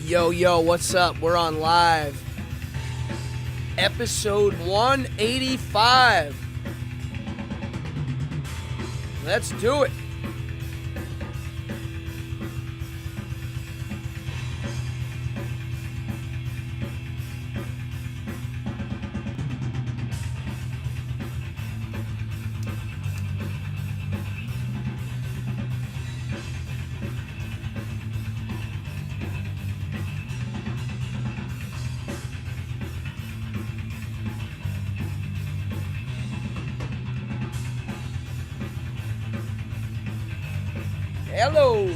Yo, what's up? We're on live. Episode 185. Let's do it. Hello.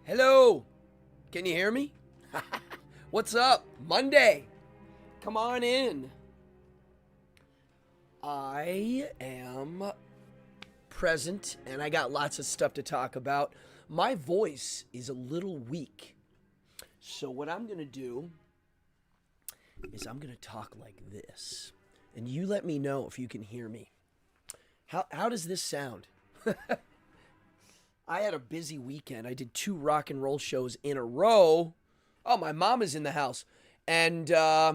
Hello. Can you hear me? What's up? Monday. Come on in. I am present and I got lots of stuff to talk about. My voice is a little weak. So what I'm going to do is I'm going to talk like this. And you let me know if you can hear me. How does this sound? I had a busy weekend. I did 2 rock and roll shows in a row. Oh, my mom is in the house. And, yeah,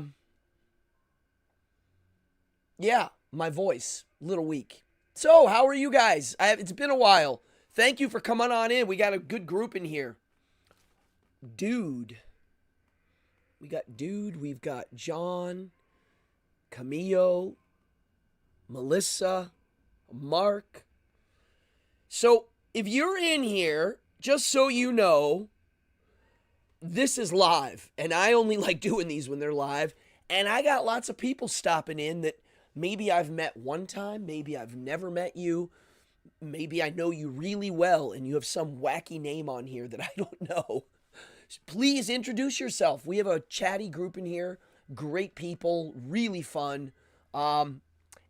my voice, a little weak. So, how are you guys? It's been a while. Thank you for coming on in. We got a good group in here. Dude. We've got John, Camillo, Melissa, Mark. So, if you're in here, just so you know, this is live. And I only like doing these when they're live. And I got lots of people stopping in that maybe I've met one time. Maybe I've never met you. Maybe I know you really well and you have some wacky name on here that I don't know. Please introduce yourself. We have a chatty group in here. Great people. Really fun.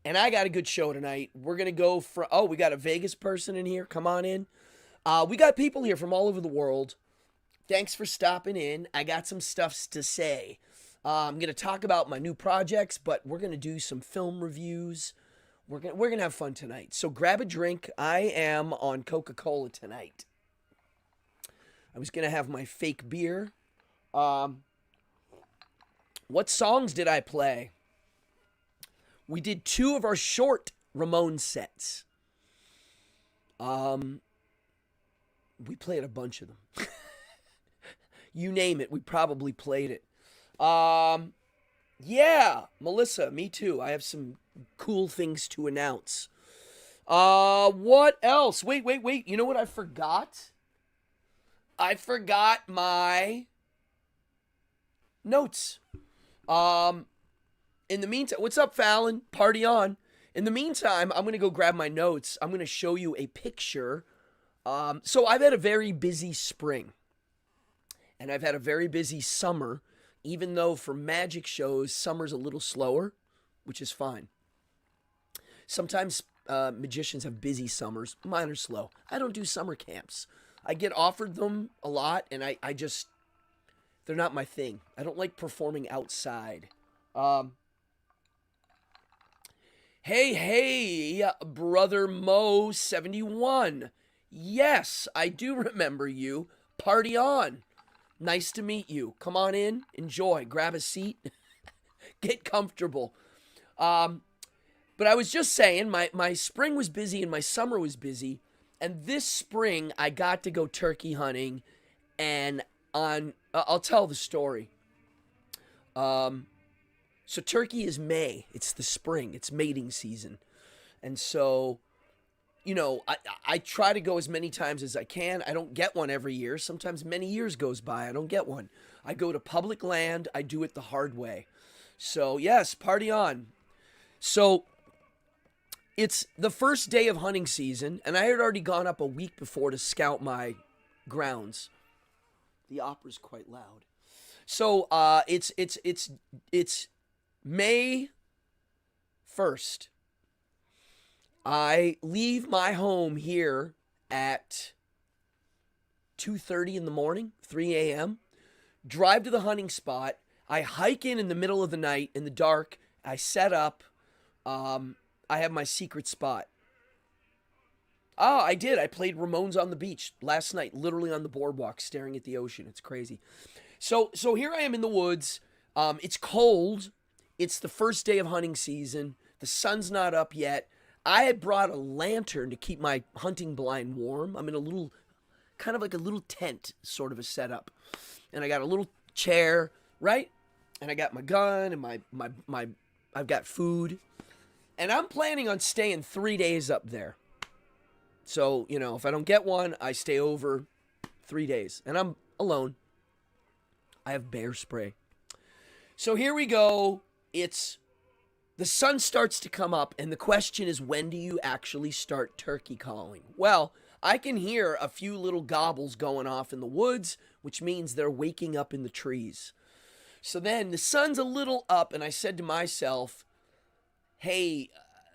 And I got a good show tonight. We're going to go for, we got a Vegas person in here. Come on in. We got people here from all over the world. Thanks for stopping in. I got some stuff to say. I'm going to talk about my new projects, but we're going to do some film reviews. We're going to have fun tonight. So grab a drink. I am on Coca-Cola tonight. I was going to have my fake beer. What songs did I play? We did 2 of our short Ramones sets. We played a bunch of them. You name it, we probably played it. Yeah, Melissa, me too. I have some cool things to announce. What else? Wait. You know what I forgot? I forgot my notes. In the meantime, what's up, Fallon? Party on. In the meantime, I'm going to go grab my notes. I'm going to show you a picture. So I've had a very busy spring. And I've had a very busy summer, even though for magic shows, summer's a little slower, which is fine. Sometimes magicians have busy summers. Mine are slow. I don't do summer camps. I get offered them a lot, and I just, they're not my thing. I don't like performing outside. Hey, brother Mo 71. Yes, I do remember you. Party on. Nice to meet you. Come on in, enjoy, grab a seat, get comfortable. But I was just saying, my spring was busy and my summer was busy. And this spring, I got to go turkey hunting. And I'll tell the story. So turkey is May. It's the spring. It's mating season. And so, you know, I try to go as many times as I can. I don't get one every year. Sometimes many years goes by. I don't get one. I go to public land. I do it the hard way. So, yes, party on. So, it's the first day of hunting season, and I had already gone up a week before to scout my grounds. The opera's quite loud. So it's May 1st. I leave my home here at 2:30 in the morning, 3 a.m. Drive to the hunting spot. I hike in the middle of the night in the dark. I set up. I have my secret spot. Oh, I did. I played Ramones on the beach last night, literally on the boardwalk, staring at the ocean. It's crazy. So here I am in the woods. It's cold. It's the first day of hunting season. The sun's not up yet. I had brought a lantern to keep my hunting blind warm. I'm in a little, kind of like a little tent sort of a setup. And I got a little chair, right? And I got my gun and I've got food. And I'm planning on staying 3 days up there. So, you know, if I don't get one, I stay over 3 days. And I'm alone. I have bear spray. So here we go. The sun starts to come up, and the question is, when do you actually start turkey calling? Well, I can hear a few little gobbles going off in the woods, which means they're waking up in the trees. So then the sun's a little up, and I said to myself, hey,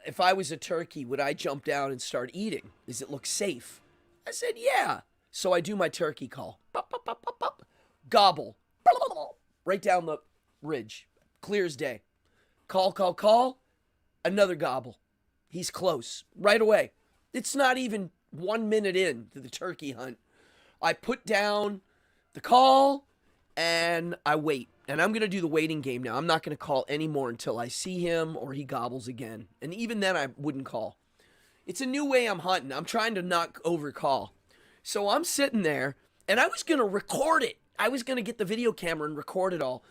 if I was a turkey, would I jump down and start eating? Does it look safe? I said, yeah. So I do my turkey call. Pop, pop, pop, pop, pop. Gobble. Right down the ridge. Clear as day. Call, call, call. Another gobble. He's close. Right away. It's not even 1 minute in to the turkey hunt. I put down the call and I wait. And I'm going to do the waiting game now. I'm not going to call anymore until I see him or he gobbles again. And even then I wouldn't call. It's a new way I'm hunting. I'm trying to not overcall. So I'm sitting there and I was going to record it. I was going to get the video camera and record it all.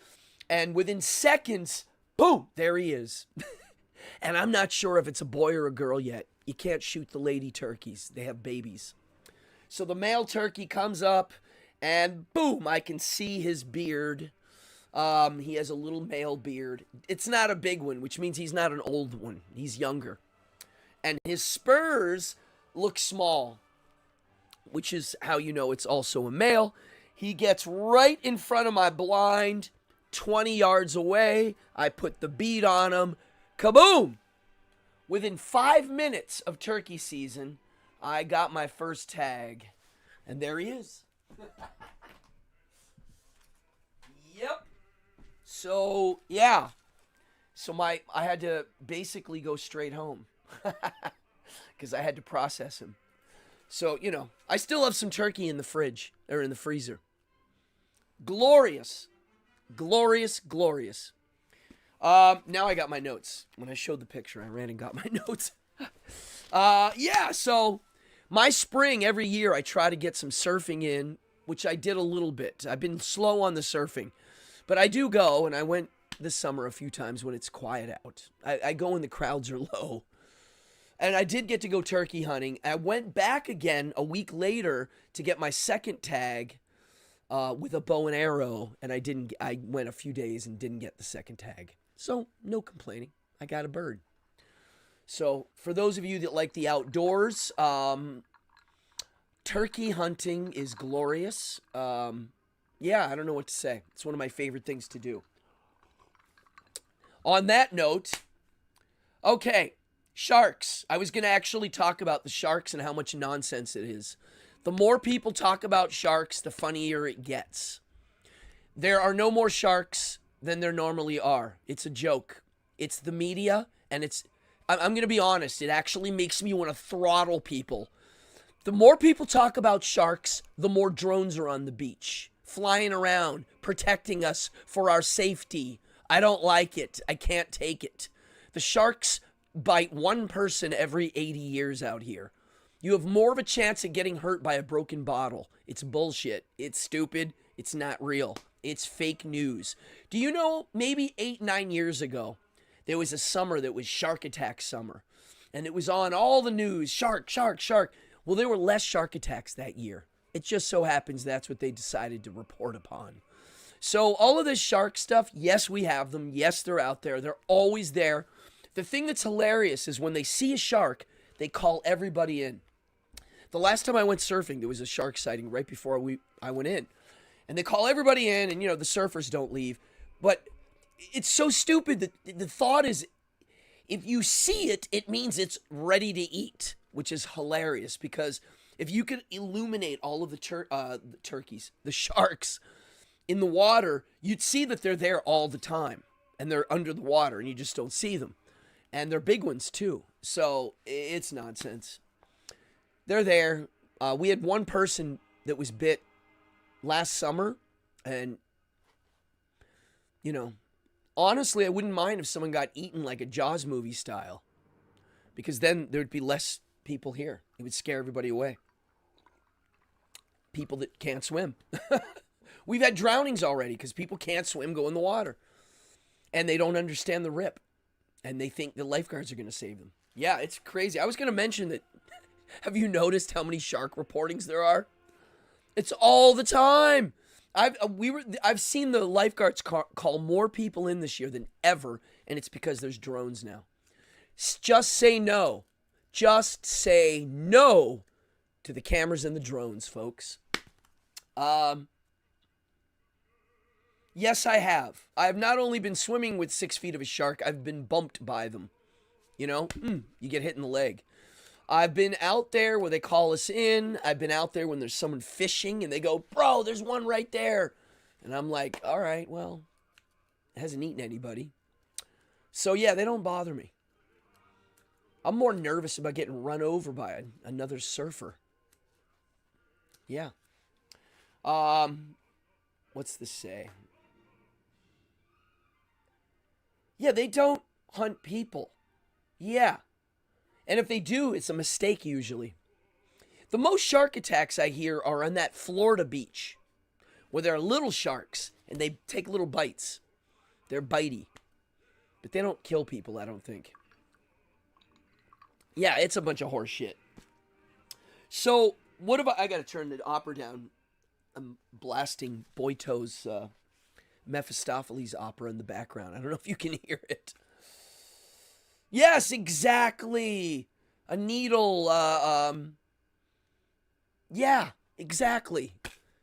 And within seconds, boom, there he is. And I'm not sure if it's a boy or a girl yet. You can't shoot the lady turkeys. They have babies. So the male turkey comes up and boom, I can see his beard. He has a little male beard. It's not a big one, which means he's not an old one. He's younger. And his spurs look small, which is how you know it's also a male. He gets right in front of my blind, 20 yards away. I put the bead on him. Kaboom! Within 5 minutes of turkey season, I got my first tag. And there he is. Yep. So, yeah. So I had to basically go straight home. Because I had to process him. So, you know, I still have some turkey in the fridge, or in the freezer. Glorious. Glorious, glorious. Now I got my notes. When I showed the picture, I ran and got my notes. Yeah, so my spring, every year, I try to get some surfing in, which I did a little bit. I've been slow on the surfing. But I do go, and I went this summer a few times when it's quiet out. I go when the crowds are low. And I did get to go turkey hunting. I went back again a week later to get my second tag with a bow and arrow. And I went a few days and didn't get the second tag. So, no complaining. I got a bird. So, for those of you that like the outdoors, turkey hunting is glorious. Yeah, I don't know what to say. It's one of my favorite things to do. On that note, okay, sharks. I was going to actually talk about the sharks and how much nonsense it is. The more people talk about sharks, the funnier it gets. There are no more sharks than there normally are. It's a joke. It's the media, and I'm going to be honest, it actually makes me want to throttle people. The more people talk about sharks, the more drones are on the beach, flying around, protecting us for our safety. I don't like it. I can't take it. The sharks bite one person every 80 years out here. You have more of a chance of getting hurt by a broken bottle. It's bullshit. It's stupid. It's not real. It's fake news. Do you know, maybe 8-9 years ago, there was a summer that was shark attack summer. And it was on all the news. Shark, shark, shark. Well, there were less shark attacks that year. It just so happens that's what they decided to report upon. So all of this shark stuff, yes, we have them. Yes, they're out there. They're always there. The thing that's hilarious is when they see a shark, they call everybody in. The last time I went surfing, there was a shark sighting right before I went in. And they call everybody in, and, the surfers don't leave. But it's so stupid that the thought is, if you see it, it means it's ready to eat, which is hilarious, because if you could illuminate all of the turkeys, the sharks in the water, you'd see that they're there all the time, and they're under the water, and you just don't see them. And they're big ones, too. So it's nonsense. They're there. We had one person that was bit last summer, and, honestly, I wouldn't mind if someone got eaten like a Jaws movie style, because then there'd be less people here. It would scare everybody away. People that can't swim. We've had drownings already because people can't swim, go in the water, and they don't understand the rip, and they think the lifeguards are going to save them. Yeah, it's crazy. I was going to mention that. Have you noticed how many shark reportings there are? It's all the time. I've seen the lifeguards call more people in this year than ever, and it's because there's drones now. Just say no. Just say no to the cameras and the drones, folks. Yes, I have. I have not only been swimming with 6 feet of a shark, I've been bumped by them. You get hit in the leg. I've been out there where they call us in. I've been out there when there's someone fishing and they go, bro, there's one right there. And I'm like, all right, well, it hasn't eaten anybody. So, yeah, they don't bother me. I'm more nervous about getting run over by another surfer. Yeah. What's this say? Yeah, they don't hunt people. Yeah. And if they do, it's a mistake usually. The most shark attacks I hear are on that Florida beach, where there are little sharks, and they take little bites. They're bitey. But they don't kill people, I don't think. Yeah, it's a bunch of horse shit. So, what if I got to turn the opera down. I'm blasting Boito's Mephistopheles opera in the background. I don't know if you can hear it. Yes, exactly. A needle. Yeah, exactly.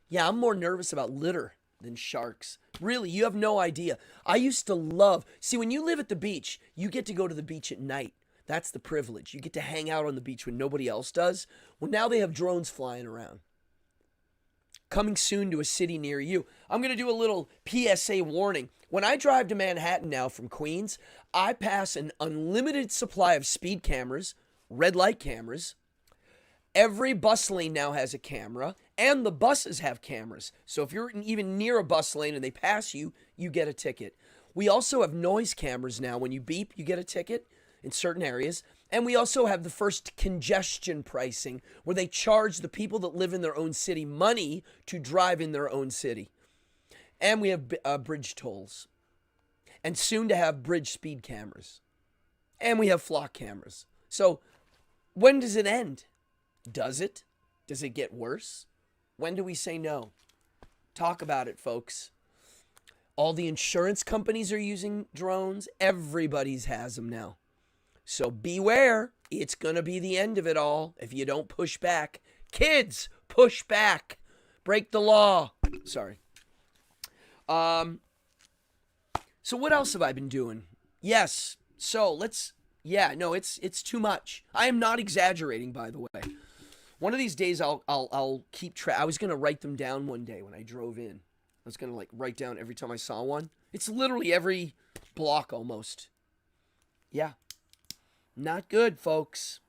Yeah, I'm more nervous about litter than sharks. Really, you have no idea. I used to love. See, when you live at the beach, you get to go to the beach at night. That's the privilege. You get to hang out on the beach when nobody else does. Well, now they have drones flying around. Coming soon to a city near you. I'm going to do a little PSA warning. When I drive to Manhattan now from Queens, I pass an unlimited supply of speed cameras, red light cameras. Every bus lane now has a camera, and the buses have cameras. So if you're even near a bus lane and they pass you, you get a ticket. We also have noise cameras now. When you beep, you get a ticket in certain areas. And we also have the first congestion pricing, where they charge the people that live in their own city money to drive in their own city. And we have bridge tolls. And soon to have bridge speed cameras. And we have flock cameras. So when does it end? Does it? Does it get worse? When do we say no? Talk about it, folks. All the insurance companies are using drones. Everybody's has them now. So beware. It's going to be the end of it all if you don't push back. Kids, push back. Break the law. Sorry. So what else have I been doing? Yes. So let's, it's too much. I am not exaggerating, by the way. One of these days I'll keep track. I was going to write them down one day when I drove in. I was going to write down every time I saw one. It's literally every block almost. Yeah. Not good, folks.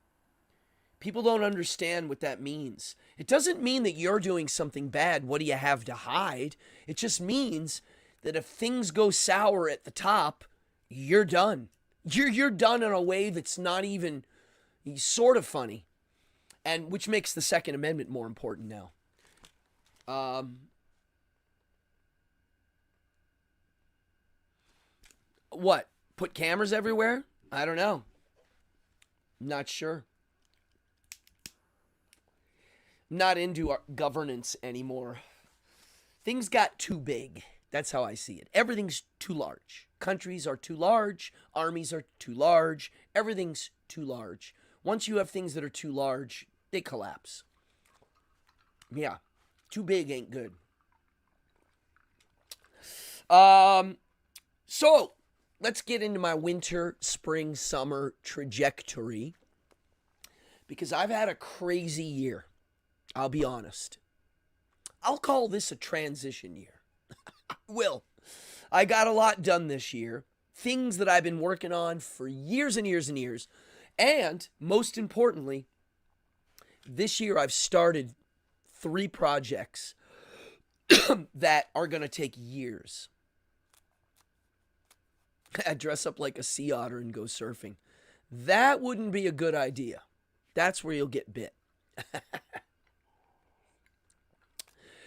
People don't understand what that means. It doesn't mean that you're doing something bad. What do you have to hide? It just means that if things go sour at the top, you're done. You're done in a way that's not even sort of funny. And which makes the Second Amendment more important now. What? Put cameras everywhere? I don't know. Not sure. Not into our governance anymore. Things got too big. That's how I see it. Everything's too large. Countries are too large. Armies are too large. Everything's too large. Once you have things that are too large, they collapse. Yeah, too big ain't good. So let's get into my winter, spring, summer trajectory, because I've had a crazy year. I'll be honest. I'll call this a transition year. Will. I got a lot done this year. Things that I've been working on for years and years and years. And most importantly, this year I've started 3 projects that are going to take years. I dress up like a sea otter and go surfing. That wouldn't be a good idea. That's where you'll get bit.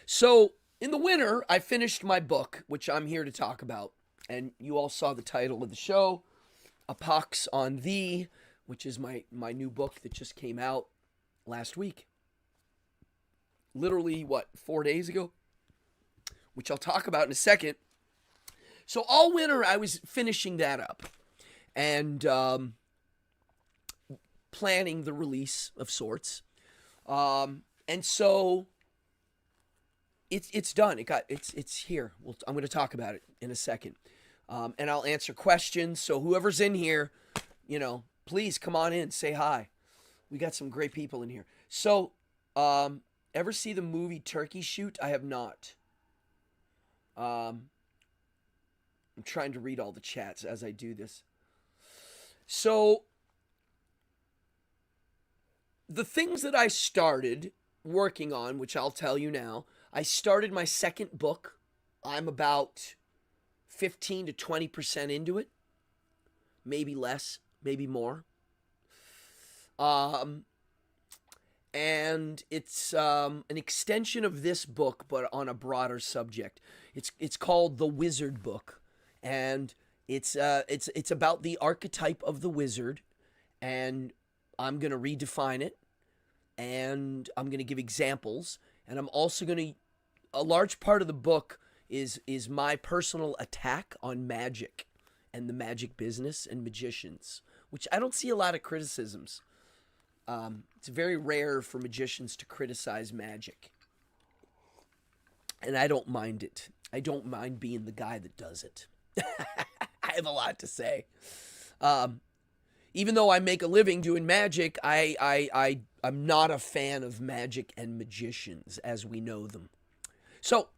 So, in the winter, I finished my book, which I'm here to talk about. And you all saw the title of the show, A Pox on Thee, which is my new book that just came out last week. Literally, 4 days ago? Which I'll talk about in a second. So all winter, I was finishing that up and planning the release of sorts. And so it's done. It's here. I'm going to talk about it in a second. And I'll answer questions. So whoever's in here, please come on in, say hi. We got some great people in here. So, ever see the movie Turkey Shoot? I have not. I'm trying to read all the chats as I do this. So, the things that I started working on, which I'll tell you now, I started my second book. I'm about 15 to 20% into it. Maybe less, maybe more. And it's an extension of this book, but on a broader subject. It's called The Wizard Book, and it's about the archetype of the wizard, and I'm gonna redefine it, and I'm gonna give examples, and I'm also gonna. A large part of the book is my personal attack on magic, and the magic business and magicians, which I don't see a lot of criticisms. It's very rare for magicians to criticize magic. And I don't mind it. I don't mind being the guy that does it. I have a lot to say. Even though I make a living doing magic, I'm not a fan of magic and magicians as we know them. So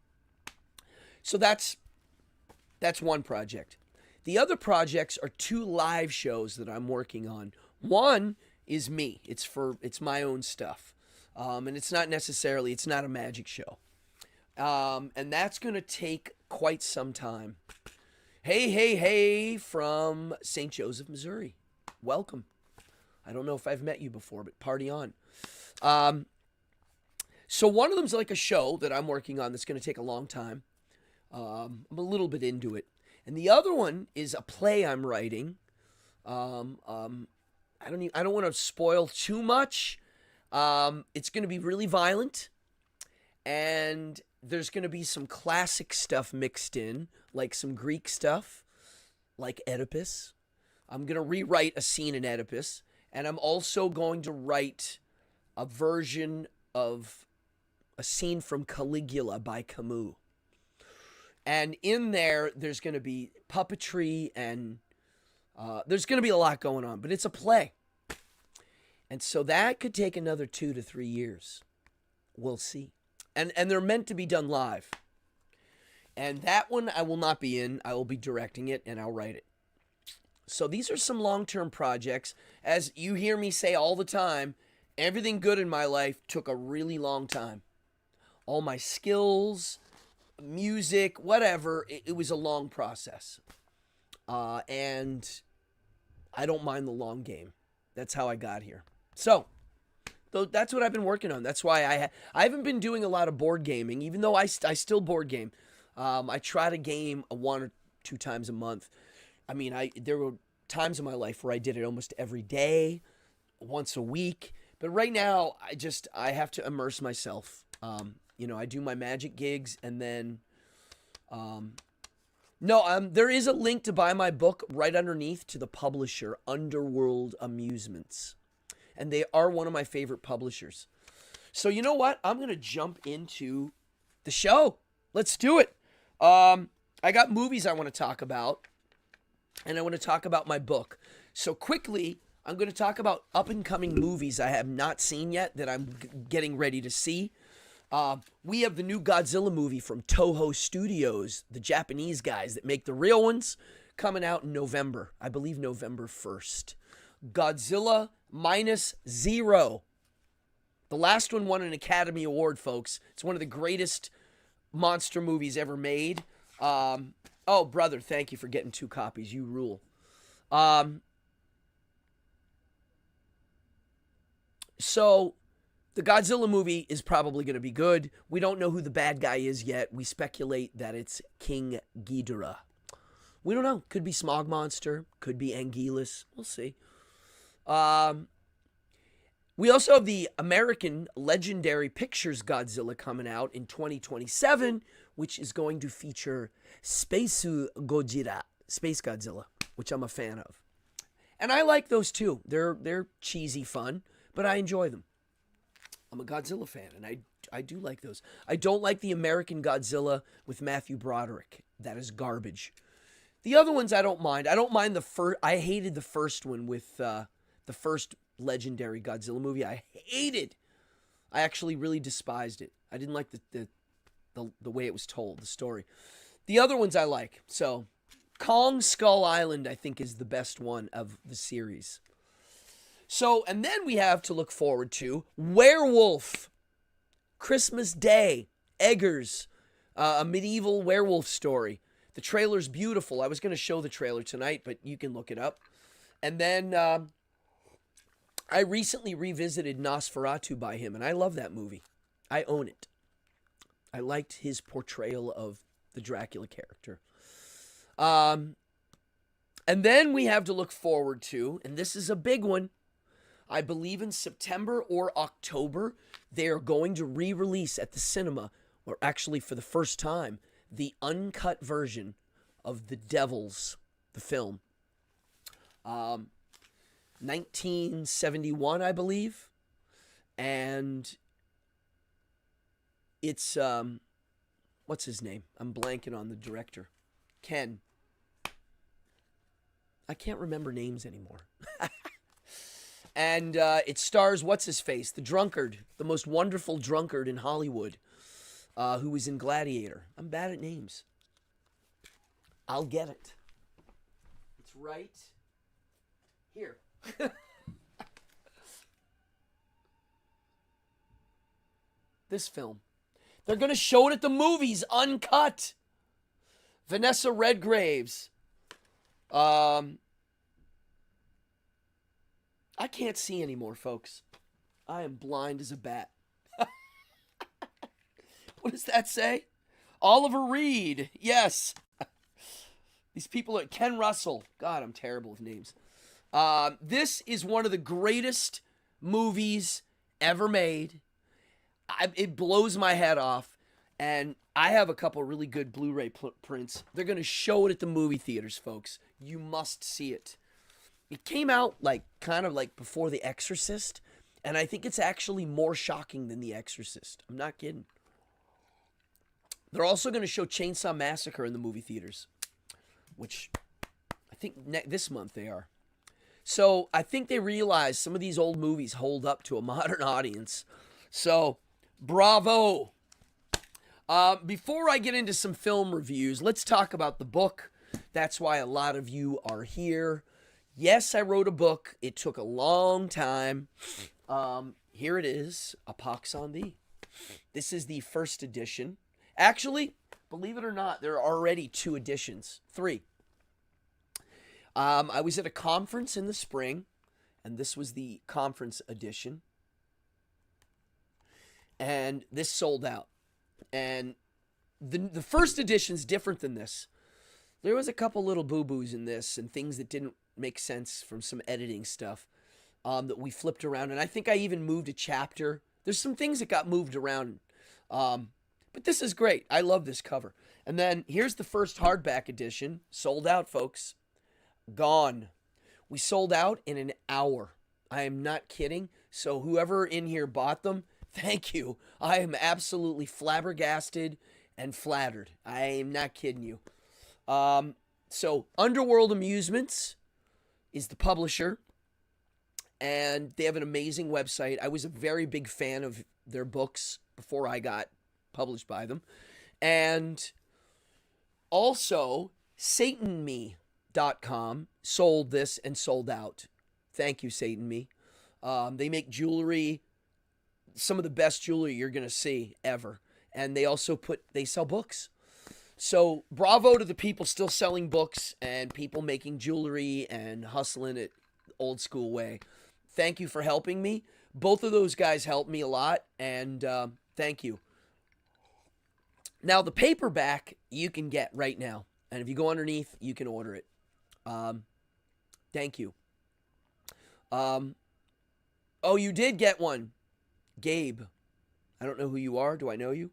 that's one project. The other projects are 2 live shows that I'm working on. One is me. It's my own stuff. And it's not a magic show. And that's going to take quite some time. Hey, from St. Joseph, Missouri. Welcome. I don't know if I've met you before, but party on. So one of them's like a show that I'm working on that's going to take a long time. I'm a little bit into it. And the other one is a play I'm writing. I don't want to spoil too much. It's going to be really violent, and there's going to be some classic stuff mixed in, like some Greek stuff, like Oedipus. I'm going to rewrite a scene in Oedipus, and I'm also going to write a version of a scene from Caligula by Camus. And in there's going to be puppetry, and there's going to be a lot going on, but it's a play. And so that could take another 2 to 3 years. We'll see. And they're meant to be done live. And that one I will not be in. I will be directing it, and I'll write it. So these are some long-term projects. As you hear me say all the time, everything good in my life took a really long time. All my skills, music, whatever, it was a long process. And I don't mind the long game. That's how I got here. So, that's what I've been working on. That's why I haven't been doing a lot of board gaming, even though I still board game. I try to game 1 or 2 times a month. I mean, there were times in my life where I did it almost every day, once a week. But right now, I have to immerse myself. I do my magic gigs, and then, there is a link to buy my book right underneath to the publisher, Underworld Amusements. And they are one of my favorite publishers. So you know what? I'm going to jump into the show. Let's do it. I got movies I want to talk about, and I want to talk about my book. So quickly, I'm going to talk about up-and-coming movies I have not seen yet that I'm getting ready to see. We have the new Godzilla movie from Toho Studios, the Japanese guys that make the real ones, coming out in November. I believe November 1st. Godzilla Minus Zero. The last one won an Academy Award, folks. It's one of the greatest monster movies ever made. Oh, brother, thank you for getting 2 copies. You rule. So, the Godzilla movie is probably going to be good. We don't know who the bad guy is yet. We speculate that it's King Ghidorah. We don't know. Could be Smog Monster. Could be Anguillus. We'll see. We also have the American Legendary Pictures Godzilla coming out in 2027, which is going to feature Space Godzilla, which I'm a fan of. And I like those too. They're cheesy fun, but I enjoy them. I'm a Godzilla fan, and I do like those. I don't like the American Godzilla with Matthew Broderick. That is garbage. The other ones I don't mind. I don't mind the first. I hated the first one with the first Legendary Godzilla movie. I hated. I actually really despised it. I didn't like the way it was told, the story. The other ones I like. So, Kong Skull Island, I think, is the best one of the series. So, and then we have to look forward to Werewolf, Christmas Day, Eggers, a medieval werewolf story. The trailer's beautiful. I was going to show the trailer tonight, but you can look it up. And then I recently revisited Nosferatu by him, and I love that movie. I own it. I liked his portrayal of the Dracula character. And then we have to look forward to, and this is a big one, I believe in September or October, they are going to re-release at the cinema, or actually for the first time, the uncut version of The Devils, the film. 1971, I believe. And it's, what's his name? I'm blanking on the director. Ken. I can't remember names anymore. And it stars, what's-his-face, the drunkard, the most wonderful drunkard in Hollywood, who was in Gladiator. I'm bad at names. I'll get it. It's right here. This film. They're going to show it at the movies, uncut. Vanessa Redgraves. I can't see anymore, folks. I am blind as a bat. What does that say? Oliver Reed. Yes. These people are Ken Russell. God, I'm terrible with names. This is one of the greatest movies ever made. It blows my head off. And I have a couple really good Blu-ray prints. They're going to show it at the movie theaters, folks. You must see it. It came out kind of before The Exorcist, and I think it's actually more shocking than The Exorcist. I'm not kidding. They're also going to show Chainsaw Massacre in the movie theaters, which I think this month they are. So I think they realize some of these old movies hold up to a modern audience. So, bravo. Before I get into some film reviews, let's talk about the book. That's why a lot of you are here. Yes, I wrote a book. It took a long time. Here it is, A Pox on Thee. This is the first edition. Actually, believe it or not, there are already 2 editions. 3. I was at a conference in the spring, and this was the conference edition. And this sold out. And the first edition's different than this. There was a couple little boo-boos in this and things that didn't make sense from some editing stuff that we flipped around. And I think I even moved a chapter. There's some things that got moved around. But this is great. I love this cover. And then here's the first hardback edition. Sold out, folks. Gone. We sold out in an hour. I am not kidding. So whoever in here bought them, Thank you. I am absolutely flabbergasted and flattered. I am not kidding you. So Underworld Amusements is the publisher, and they have an amazing website. I was a very big fan of their books before I got published by them. And also, SatanMe.com sold this and sold out. Thank you, Satan Me. They make jewelry, some of the best jewelry you're going to see ever. And they also they sell books. So bravo to the people still selling books and people making jewelry and hustling it old school way. Thank you for helping me. Both of those guys helped me a lot, and thank you. Now, the paperback you can get right now. And if you go underneath, you can order it. Thank you. Oh, you did get one. Gabe. I don't know who you are. Do I know you?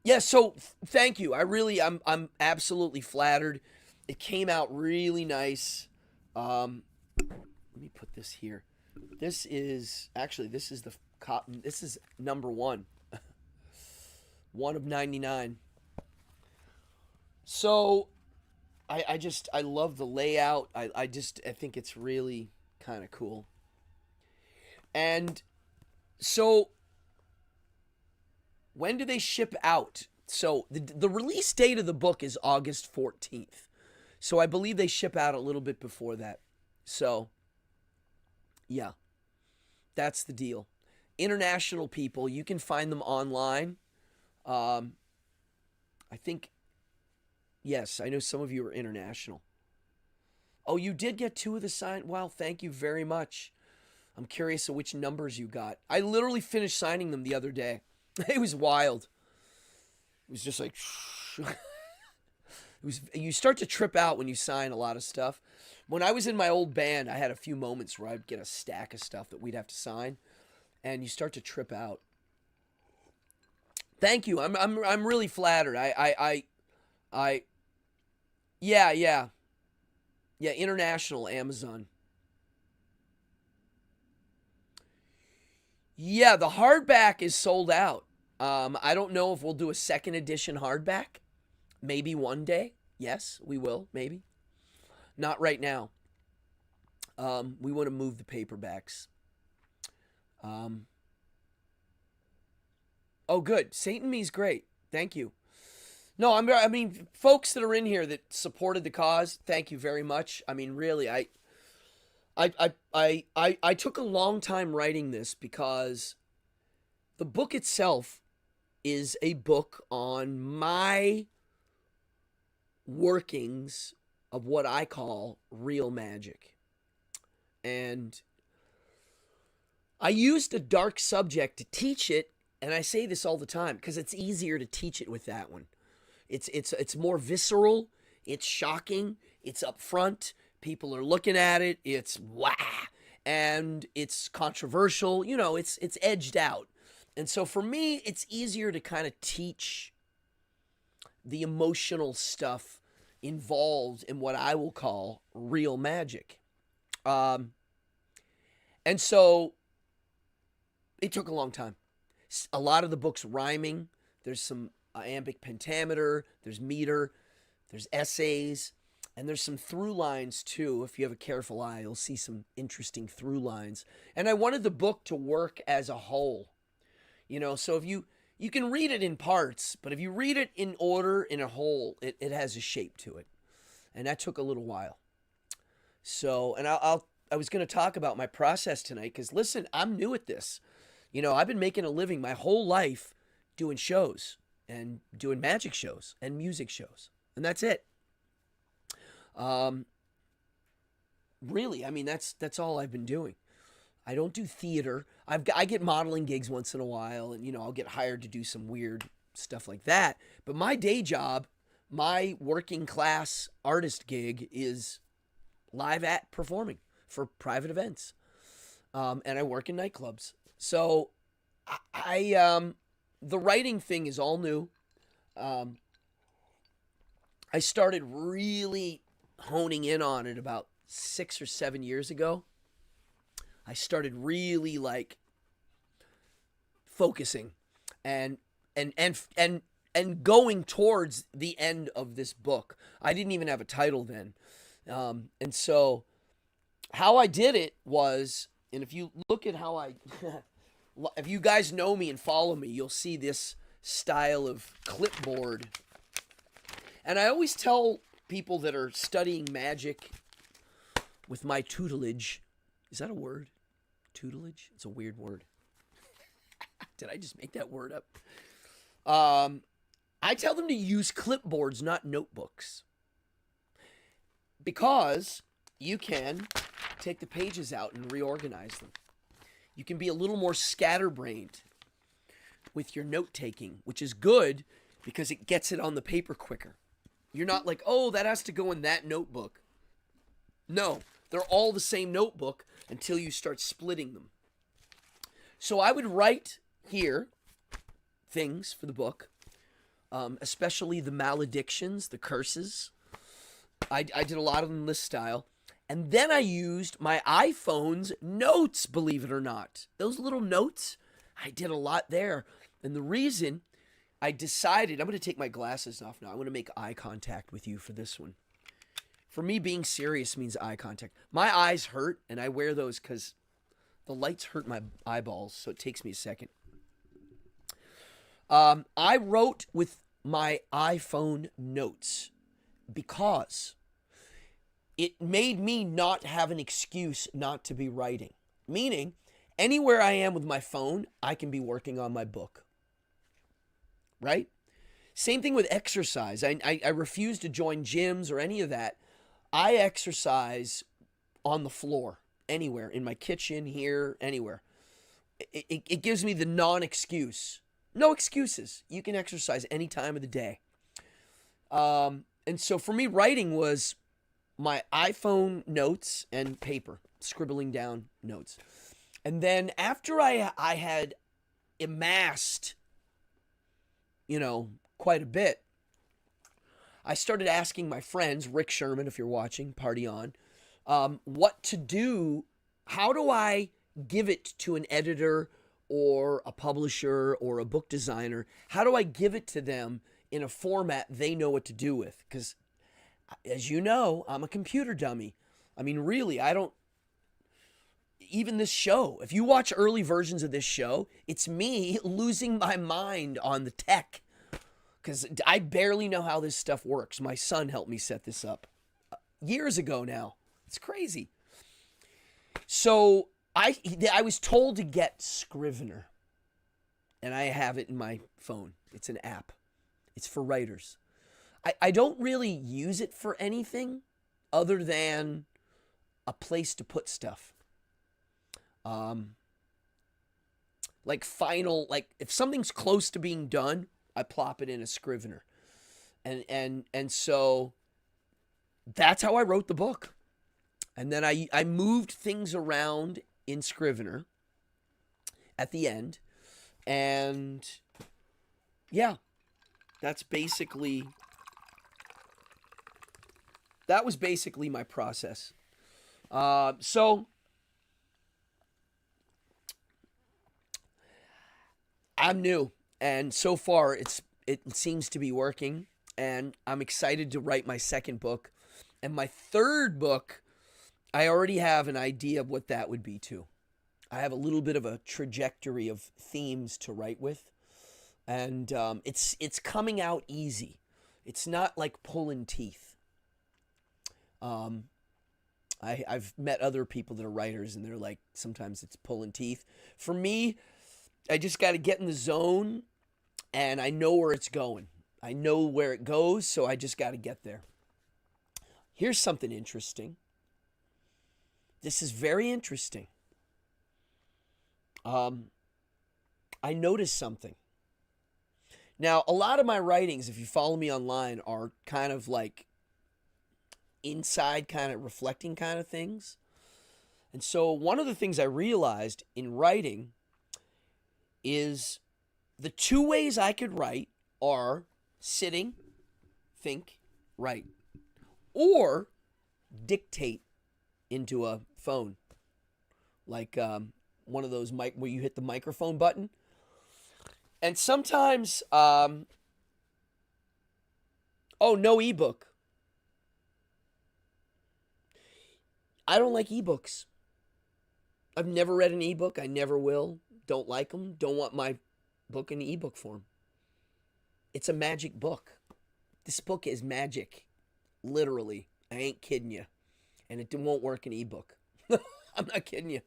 Yeah, so thank you. I'm absolutely flattered. It came out really nice. Let me put this here. This is the cotton. This is number 1. 1 of 99. So I love the layout. I think it's really kind of cool. And so when do they ship out? So the release date of the book is August 14th. So I believe they ship out a little bit before that. So yeah, that's the deal. International people, you can find them online. I think, yes, I know some of you are international. Oh, you did get 2 of the signed. Wow, thank you very much. I'm curious of which numbers you got. I literally finished signing them the other day. It was wild. It was just like, you start to trip out when you sign a lot of stuff. When I was in my old band, I had a few moments where I'd get a stack of stuff that we'd have to sign, and you start to trip out. Thank you. I'm really flattered. Yeah, international Amazon. Yeah, the hardback is sold out. I don't know if we'll do a second edition hardback. Maybe one day. Yes, we will. Maybe. Not right now. We want to move the paperbacks. Oh, good. Satan Me's great. Thank you. No, I mean, folks that are in here that supported the cause, thank you very much. I mean, really, I took a long time writing this because the book itself is a book on my workings of what I call real magic. And I used a dark subject to teach it, and I say this all the time because it's easier to teach it with that one. It's more visceral, it's shocking, it's upfront. People are looking at it. It's wah, and it's controversial. You know, it's edged out. And so for me, it's easier to kind of teach the emotional stuff involved in what I will call real magic. And so it took a long time. A lot of the book's rhyming. There's some iambic pentameter. There's meter. There's essays. And there's some through lines, too. If you have a careful eye, you'll see some interesting through lines. And I wanted the book to work as a whole. You know, so if you can read it in parts, but if you read it in order, in a whole, it has a shape to it. And that took a little while. So, and I was going to talk about my process tonight, because listen, I'm new at this. You know, I've been making a living my whole life doing shows and doing magic shows and music shows. And that's it. Really, I mean, that's all I've been doing. I don't do theater. I get modeling gigs once in a while, and, you know, I'll get hired to do some weird stuff like that. But my day job, my working class artist gig is live at performing for private events. And I work in nightclubs. So the writing thing is all new. I started really honing in on it about 6 or 7 years ago. I started really like focusing and going towards the end of this book. I didn't even have a title then. And so how I did it was, and if you look at how I, if you guys know me and follow me, you'll see this style of clipboard. And I always tell people that are studying magic with my tutelage, is that a word? Tutelage? It's a weird word. Did I just make that word up? I tell them to use clipboards, not notebooks. Because you can take the pages out and reorganize them. You can be a little more scatterbrained with your note-taking, which is good because it gets it on the paper quicker. You're not like, oh, that has to go in that notebook. No, they're all the same notebook until you start splitting them. So I would write here things for the book, especially the maledictions, the curses. I did a lot of them in this style. And then I used my iPhone's notes, believe it or not. Those little notes, I did a lot there. And the reason I decided, I'm going to take my glasses off now. I want to make eye contact with you for this one. For me, being serious means eye contact. My eyes hurt, and I wear those because the lights hurt my eyeballs, so it takes me a second. I wrote with my iPhone notes because it made me not have an excuse not to be writing. Meaning, anywhere I am with my phone, I can be working on my book. Right? Same thing with exercise. I refuse to join gyms or any of that. I exercise on the floor, anywhere, in my kitchen, here, anywhere. It gives me the non-excuse. No excuses. You can exercise any time of the day. And so for me, writing was my iPhone notes and paper, scribbling down notes. And then after I had amassed, quite a bit, I started asking my friends, Rick Sherman, if you're watching, party on, what to do. How do I give it to an editor or a publisher or a book designer? How do I give it to them in a format they know what to do with? Because, as you know, I'm a computer dummy. I mean, really, even this show, if you watch early versions of this show, it's me losing my mind on the tech. Because I barely know how this stuff works. My son helped me set this up years ago now. It's crazy. So I was told to get Scrivener. And I have it in my phone. It's an app. It's for writers. I don't really use it for anything other than a place to put stuff. Like if something's close to being done, I plop it in a Scrivener. And so that's how I wrote the book. And then I moved things around in Scrivener at the end. And yeah, that was basically my process. So I'm new, and so far it seems to be working, and I'm excited to write my second book. And my third book, I already have an idea of what that would be too. I have a little bit of a trajectory of themes to write with, and it's coming out easy. It's not like pulling teeth. I've met other people that are writers, and they're like, sometimes it's pulling teeth. For me, I just got to get in the zone, and I know where it's going. I know where it goes, so I just got to get there. Here's something interesting. This is very interesting. I noticed something. Now, a lot of my writings, if you follow me online, are kind of like inside, kind of reflecting kind of things. And so one of the things I realized in writing is the two ways I could write are sitting, think, write, or dictate into a phone, like one of those where you hit the microphone button. And sometimes, no ebook. I don't like ebooks. I've never read an ebook. I never will. Don't like them. Don't want my book in ebook form. It's a magic book. This book is magic. Literally. I ain't kidding you. And it won't work in ebook. I'm not kidding you.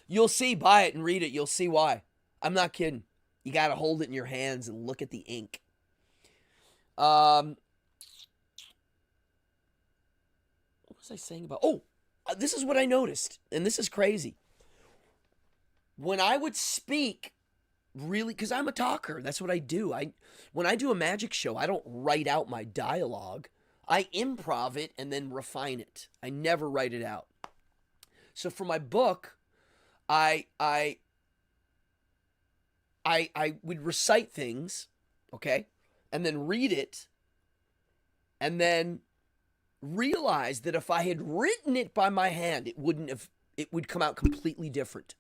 You'll see. Buy it and read it. You'll see why. I'm not kidding. You got to hold it in your hands and look at the ink. What was I saying about... this is what I noticed. And this is crazy. When I would speak, really, because I'm a talker. That's what I do. When I do a magic show, I don't write out my dialogue. I improv it and then refine it. I never write it out. So for my book, I would recite things, okay, and then read it, and then realize that if I had written it by my hand, it would come out completely different.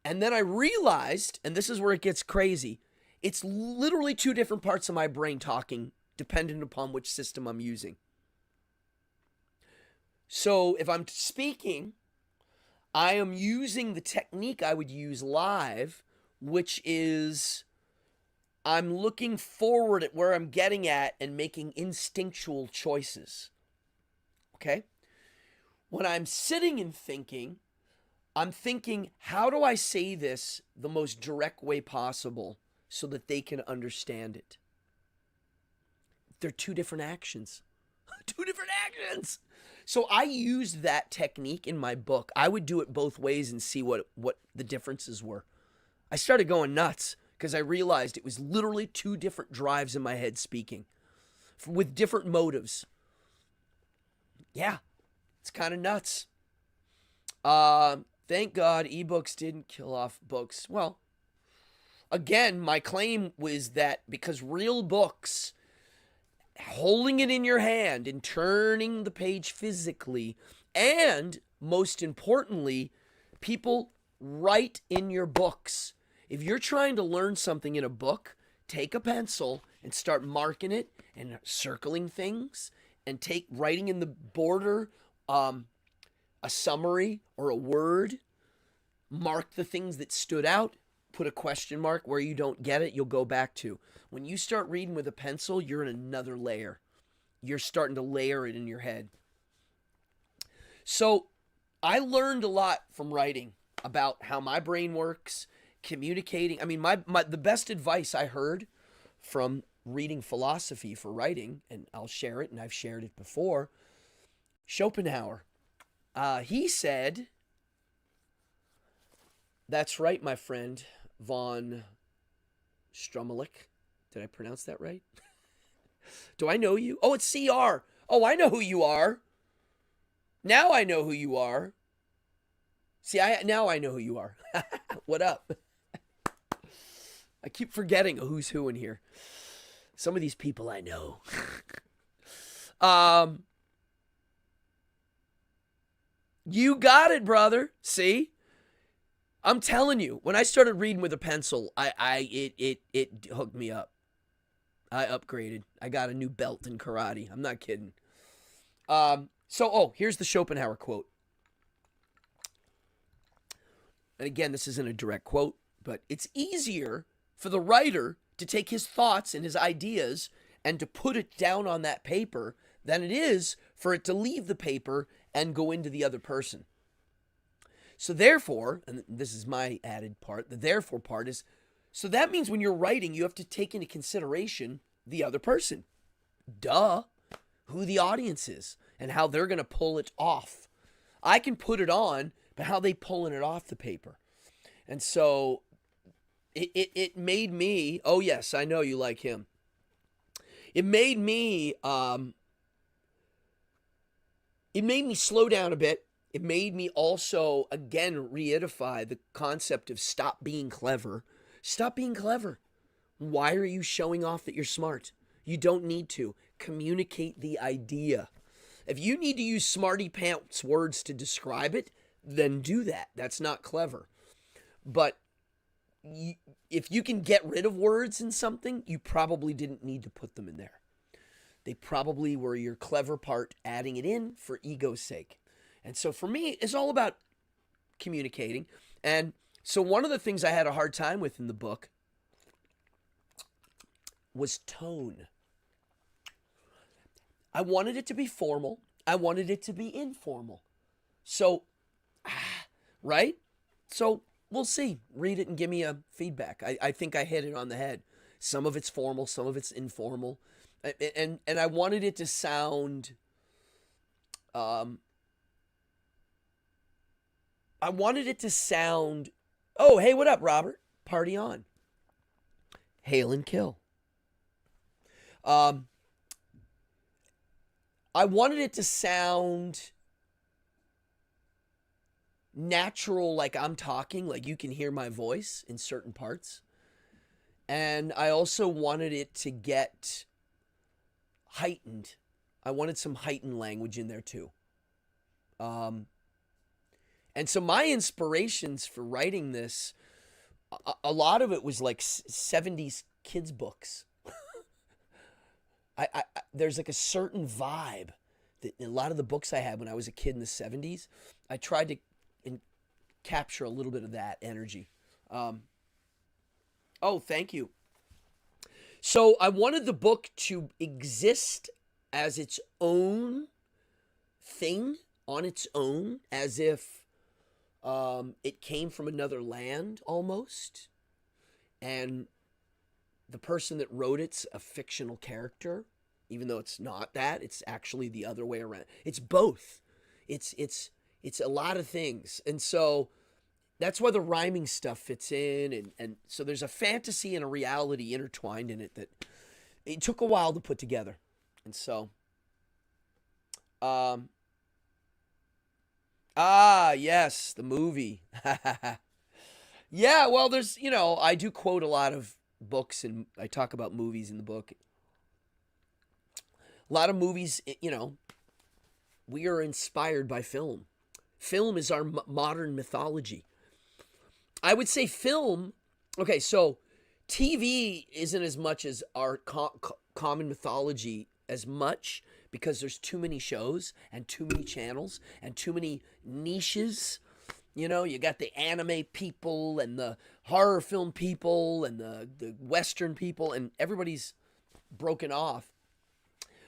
And then I realized, and this is where it gets crazy, it's literally two different parts of my brain talking, dependent upon which system I'm using. So if I'm speaking, I am using the technique I would use live, which is I'm looking forward at where I'm getting at and making instinctual choices. Okay? When I'm sitting and thinking, I'm thinking, how do I say this the most direct way possible so that they can understand it? They're two different actions. Two different actions. So I used that technique in my book. I would do it both ways and see what the differences were. I started going nuts because I realized it was literally two different drives in my head speaking with different motives. Yeah, it's kind of nuts. Thank God ebooks didn't kill off books. Well, again, my claim was that because real books, holding it in your hand and turning the page physically, and most importantly, people write in your books. If you're trying to learn something in a book, take a pencil and start marking it and circling things and writing in the border a summary or a word, mark the things that stood out, put a question mark where you don't get it, you'll go back to. When you start reading with a pencil, you're in another layer. You're starting to layer it in your head. So I learned a lot from writing about how my brain works, communicating. I mean, the best advice I heard from reading philosophy for writing, and I'll share it, and I've shared it before, Schopenhauer. He said, that's right, my friend, von Strumelich. Did I pronounce that right? Do I know you? Oh, it's CR. Oh, I know who you are. Now I know who you are. See, now I know who you are. What up? I keep forgetting who's who in here. Some of these people I know. You got it, brother. See? I'm telling you, when I started reading with a pencil, it hooked me up. I upgraded. I got a new belt in karate. I'm not kidding. Here's the Schopenhauer quote. And again, this isn't a direct quote, but it's easier for the writer to take his thoughts and his ideas and to put it down on that paper than it is for it to leave the paper and go into the other person. So therefore, and this is my added part, the therefore part is, so that means when you're writing, you have to take into consideration the other person. Duh. Who the audience is and how they're going to pull it off. I can put it on, but how they pulling it off the paper. And so it made me, oh yes, I know you like him. It made me slow down a bit. It made me also, again, reedify the concept of stop being clever. Stop being clever. Why are you showing off that you're smart? You don't need to. Communicate the idea. If you need to use smarty pants words to describe it, then do that. That's not clever. But if you can get rid of words in something, you probably didn't need to put them in there. They probably were your clever part adding it in for ego's sake. And so for me, it's all about communicating. And so one of the things I had a hard time with in the book was tone. I wanted it to be formal. I wanted it to be informal. So, right? So we'll see. Read it and give me a feedback. I think I hit it on the head. Some of it's formal, some of it's informal. And I wanted it to sound, I wanted it to sound, oh, hey, what up, Robert? Party on. Hail and kill. I wanted it to sound natural, like I'm talking, like you can hear my voice in certain parts. And I also wanted it to get heightened. I wanted some heightened language in there too. And so my inspirations for writing this, a lot of it was like 70s kids books. There's like a certain vibe that in a lot of the books I had when I was a kid in the 70s, I tried to capture a little bit of that energy. Oh, thank you. So I wanted the book to exist as its own thing, on its own, as if it came from another land almost. And the person that wrote it's a fictional character, even though it's not that. It's actually the other way around. It's both. It's a lot of things. And so that's why the rhyming stuff fits in. And so there's a fantasy and a reality intertwined in it that it took a while to put together. And so, yes, the movie. Yeah, well, there's, I do quote a lot of books and I talk about movies in the book. A lot of movies, we are inspired by film. Film is our modern mythology. I would say film, okay, so TV isn't as much as our common mythology as much because there's too many shows and too many channels and too many niches. You got the anime people and the horror film people and the Western people, and everybody's broken off.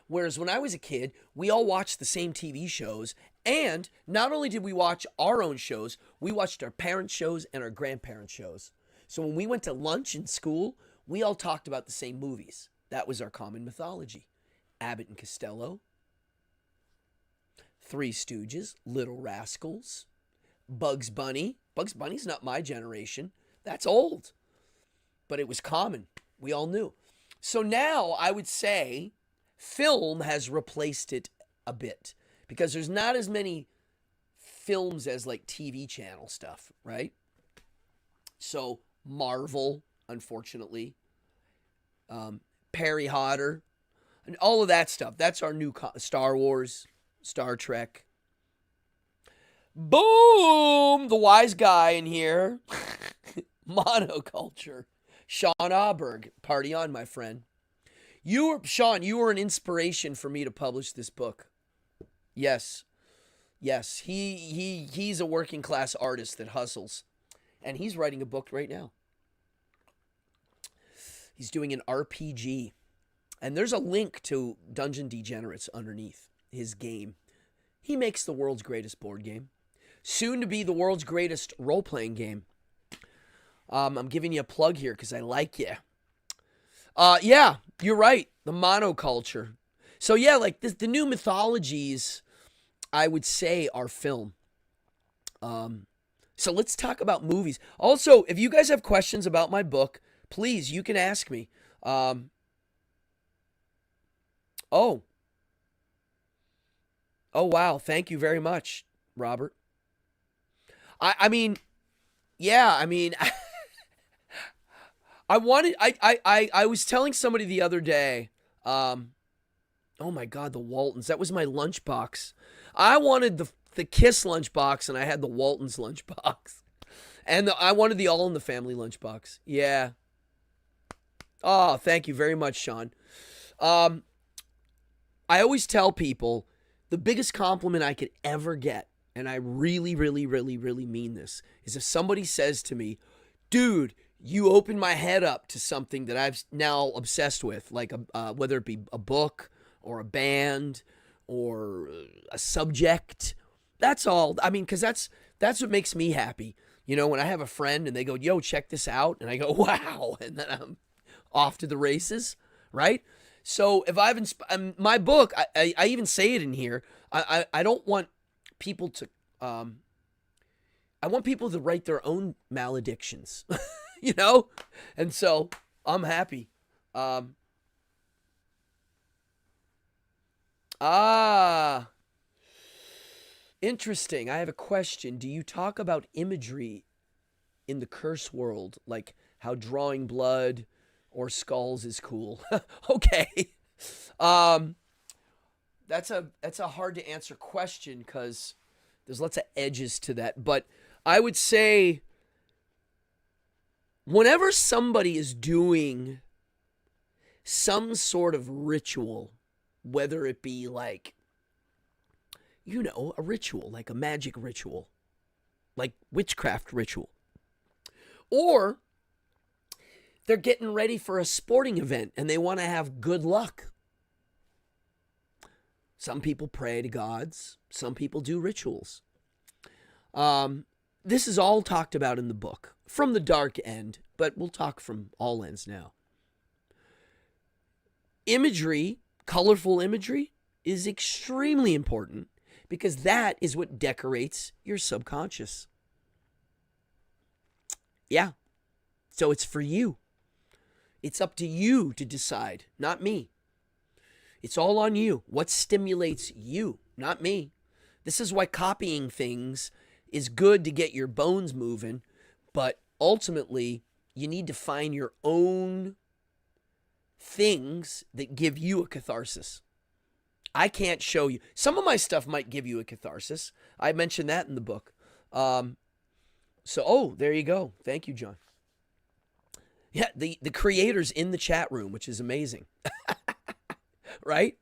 Whereas when I was a kid, we all watched the same TV shows, and not only did we watch our own shows, we watched our parents' shows and our grandparents' shows. So when we went to lunch in school, we all talked about the same movies. That was our common mythology. Abbott and Costello, Three Stooges, Little Rascals, Bugs Bunny. Bugs Bunny's not my generation. That's old. But it was common. We all knew. So now I would say film has replaced it a bit because there's not as many films as like TV channel stuff, right? So Marvel, unfortunately, Perry Hodder, and all of that stuff. That's our new Star Wars, Star Trek. Boom! The wise guy in here. Monoculture. Sean Auberg. Party on, my friend. Sean, you were an inspiration for me to publish this book. Yes. Yes. He's a working class artist that hustles. And he's writing a book right now. He's doing an RPG. And there's a link to Dungeon Degenerates underneath his game. He makes the world's greatest board game. Soon to be the world's greatest role-playing game. I'm giving you a plug here because I like you. Yeah, you're right. The monoculture. So yeah, like the new mythologies, I would say, are film. So let's talk about movies. Also, if you guys have questions about my book, please, you can ask me. Oh, wow. Thank you very much, Robert. I mean, yeah, I mean, I was telling somebody the other day, oh my God, the Waltons, that was my lunchbox. I wanted the Kiss lunchbox and I had the Waltons lunchbox. And I wanted the All in the Family lunchbox. Yeah. Oh, thank you very much, Sean. I always tell people the biggest compliment I could ever get, and I really, really, really, really mean this, is if somebody says to me, dude, you opened my head up to something that I've now obsessed with, like whether it be a book or a band or a subject. That's all. I mean, because that's what makes me happy. You know, when I have a friend and they go, yo, check this out. And I go, wow. And then I'm off to the races, right? So if I've my book, I even say it in here. I don't want people to, I want people to write their own maledictions, you know? And so I'm happy. Interesting. I have a question. Do you talk about imagery in the curse world, like how drawing blood or skulls is cool? Okay. That's a hard to answer question because there's lots of edges to that. But I would say whenever somebody is doing some sort of ritual, whether it be like, you know, a ritual, like a magic ritual, like witchcraft ritual, or they're getting ready for a sporting event and they want to have good luck. Some people pray to gods. Some people do rituals. This is all talked about in the book from the dark end, but we'll talk from all ends now. Imagery, colorful imagery, is extremely important because that is what decorates your subconscious. Yeah. So it's for you. It's up to you to decide, not me. It's all on you. What stimulates you, not me. This is why copying things is good to get your bones moving, but ultimately you need to find your own things that give you a catharsis. I can't show you. Some of my stuff might give you a catharsis. I mentioned that in the book. There you go. Thank you, John. Yeah, the creator's in the chat room, which is amazing. Right?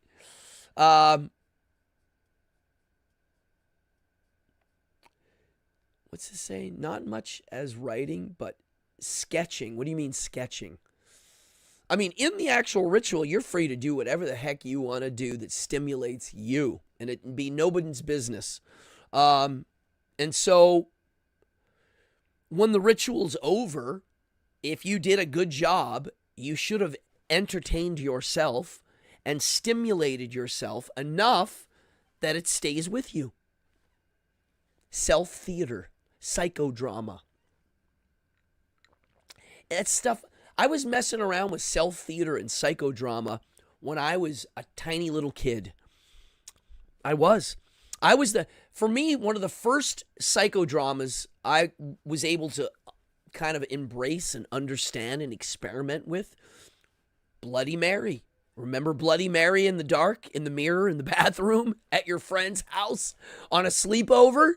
What's this saying? Not much as writing, but sketching. What do you mean sketching? I mean, in the actual ritual, you're free to do whatever the heck you want to do that stimulates you, and it be nobody's business. And so when the ritual's over, if you did a good job, you should have entertained yourself and stimulated yourself enough that it stays with you. Self-theater, psychodrama. That's stuff. I was messing around with self-theater and psychodrama when I was a tiny little kid. For me, one of the first psychodramas I was able to kind of embrace and understand and experiment with, Bloody Mary. Remember Bloody Mary in the dark, in the mirror, in the bathroom, at your friend's house, on a sleepover?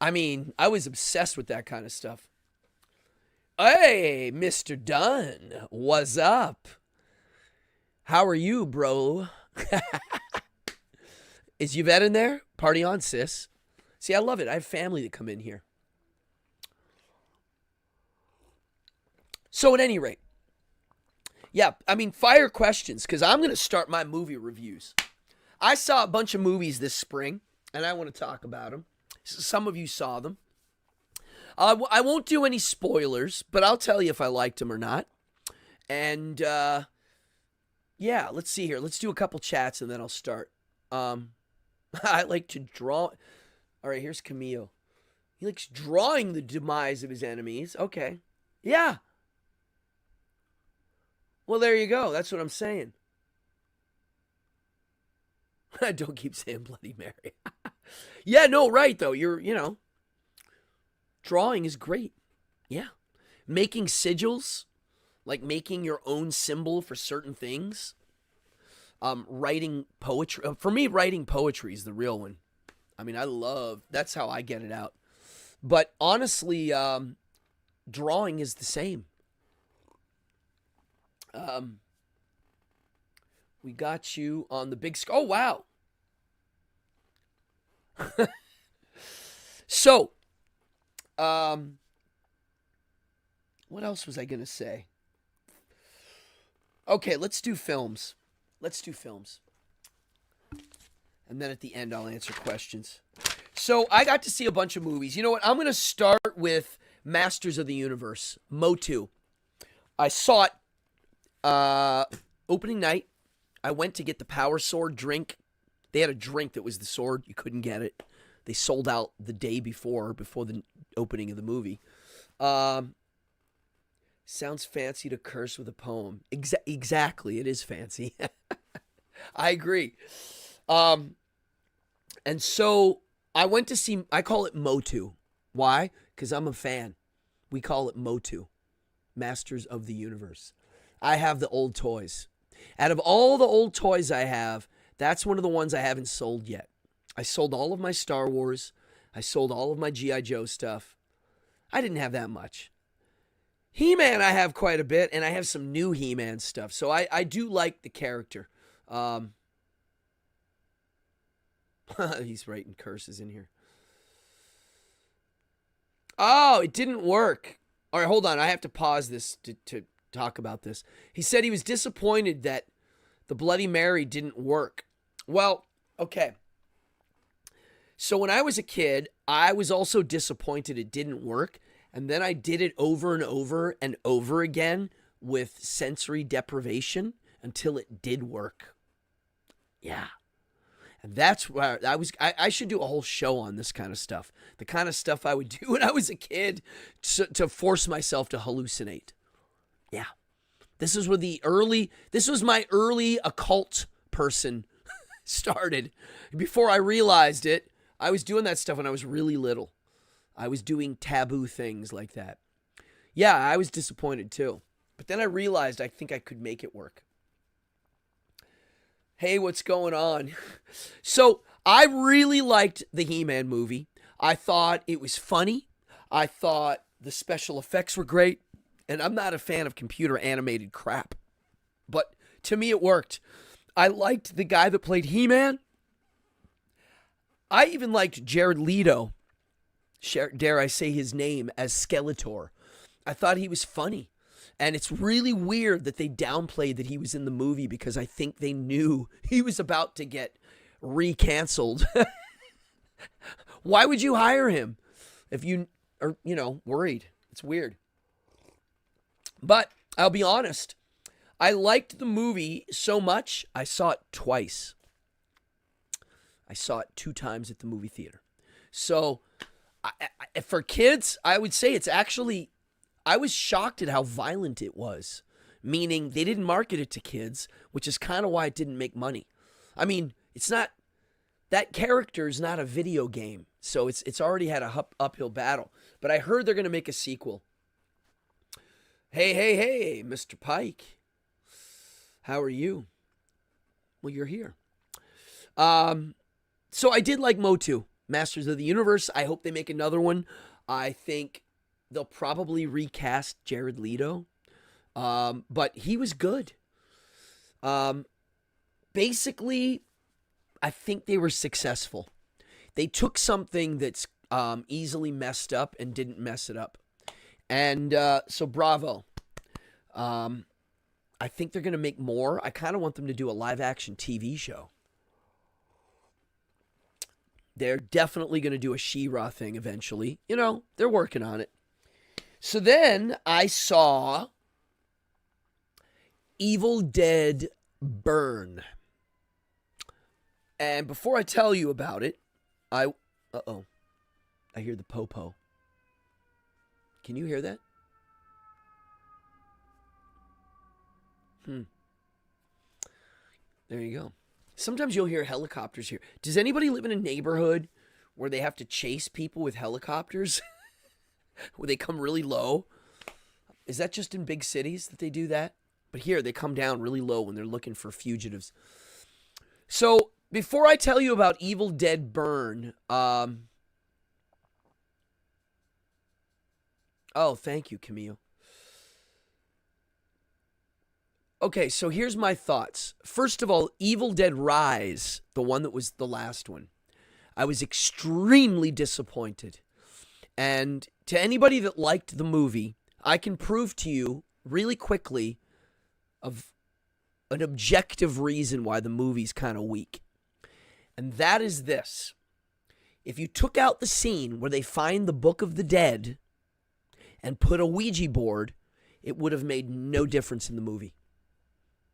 I mean, I was obsessed with that kind of stuff. Hey, Mr. Dunn, what's up? How are you, bro? Is Yvette in there? Party on, sis. See, I love it. I have family that come in here. So at any rate, yeah, I mean, fire questions, because I'm going to start my movie reviews. I saw a bunch of movies this spring, and I want to talk about them. Some of you saw them. I won't do any spoilers, but I'll tell you if I liked them or not. And, yeah, let's see here. Let's do a couple chats, and then I'll start. I like to draw. All right, here's Camille. He likes drawing the demise of his enemies. Okay. Yeah. Well, there you go. That's what I'm saying. Don't keep saying Bloody Mary. Yeah, no, right, though. Drawing is great. Yeah. Making sigils, like making your own symbol for certain things. Writing poetry. For me, writing poetry is the real one. I mean, that's how I get it out. But honestly, drawing is the same. We got you on the big screen. Oh, wow. So, what else was I going to say? Okay, let's do films. Let's do films. And then at the end, I'll answer questions. So, I got to see a bunch of movies. You know what? I'm going to start with Masters of the Universe, Motu. I saw it opening night. I went to get the Power Sword drink. They had a drink that was the sword. You couldn't get it. They sold out the day before the opening of the movie. Sounds fancy to curse with a poem. Exactly. It is fancy. I agree. And so I went to see, I call it Motu. Why? Because I'm a fan. We call it Motu, Masters of the Universe. I have the old toys. Out of all the old toys I have, that's one of the ones I haven't sold yet. I sold all of my Star Wars. I sold all of my G.I. Joe stuff. I didn't have that much. He-Man I have quite a bit, and I have some new He-Man stuff. So I do like the character. He's writing curses in here. Oh, it didn't work. All right, hold on. I have to pause this to talk about this. He said he was disappointed that the Bloody Mary didn't work. Well, okay. So when I was a kid, I was also disappointed it didn't work. And then I did it over and over and over again with sensory deprivation until it did work. Yeah. And that's where I should do a whole show on this kind of stuff. The kind of stuff I would do when I was a kid to force myself to hallucinate. Yeah. This was my early occult person started. Before I realized it, I was doing that stuff when I was really little. I was doing taboo things like that. Yeah, I was disappointed too. But then I realized I think I could make it work. Hey, what's going on? So, I really liked the He-Man movie. I thought it was funny. I thought the special effects were great. And I'm not a fan of computer animated crap. But to me, it worked. I liked the guy that played He-Man. I even liked Jared Leto, dare I say his name, as Skeletor. I thought he was funny. And it's really weird that they downplayed that he was in the movie because I think they knew he was about to get re-canceled. Why would you hire him if you are, worried? It's weird. But I'll be honest. I liked the movie so much, I saw it twice. I saw it 2 times at the movie theater. So, for kids, I would say it's actually, I was shocked at how violent it was. Meaning, they didn't market it to kids, which is kind of why it didn't make money. I mean, it's not, that character is not a video game. So, it's already had a uphill battle. But I heard they're going to make a sequel. Hey, Mr. Pike. How are you? Well, you're here. So I did like Motu, Masters of the Universe. I hope they make another one. I think they'll probably recast Jared Leto. But he was good. Basically, I think they were successful. They took something that's easily messed up and didn't mess it up. And so bravo. I think they're going to make more. I kind of want them to do a live-action TV show. They're definitely going to do a She-Ra thing eventually. They're working on it. So then I saw Evil Dead Burn. And before I tell you about it, I hear the po-po. Can you hear that? There you go. Sometimes you'll hear helicopters here. Does anybody live in a neighborhood where they have to chase people with helicopters? Where they come really low? Is that just in big cities that they do that? But here, they come down really low when they're looking for fugitives. So, before I tell you about Evil Dead Burn, Oh, thank you, Camille. Okay, so here's my thoughts. First of all, Evil Dead Rise, the one that was the last one, I was extremely disappointed. And to anybody that liked the movie, I can prove to you really quickly of an objective reason why the movie's kind of weak. And that is this. If you took out the scene where they find the Book of the Dead and put a Ouija board, it would have made no difference in the movie.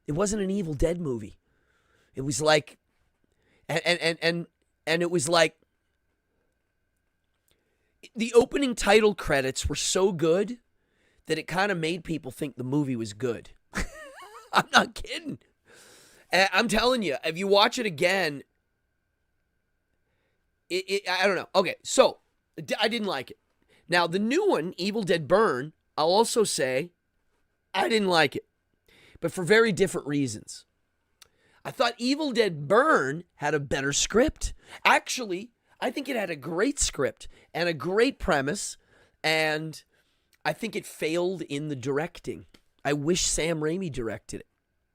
It wasn't an Evil Dead movie. It was like, and it was like, the opening title credits were so good that it kind of made people think the movie was good. I'm not kidding. I'm telling you, if you watch it again, I don't know. Okay, so I didn't like it. Now, the new one, Evil Dead Burn, I'll also say I didn't like it, but for very different reasons. I thought Evil Dead Burn had a better script. Actually, I think it had a great script and a great premise, and I think it failed in the directing. I wish Sam Raimi directed it.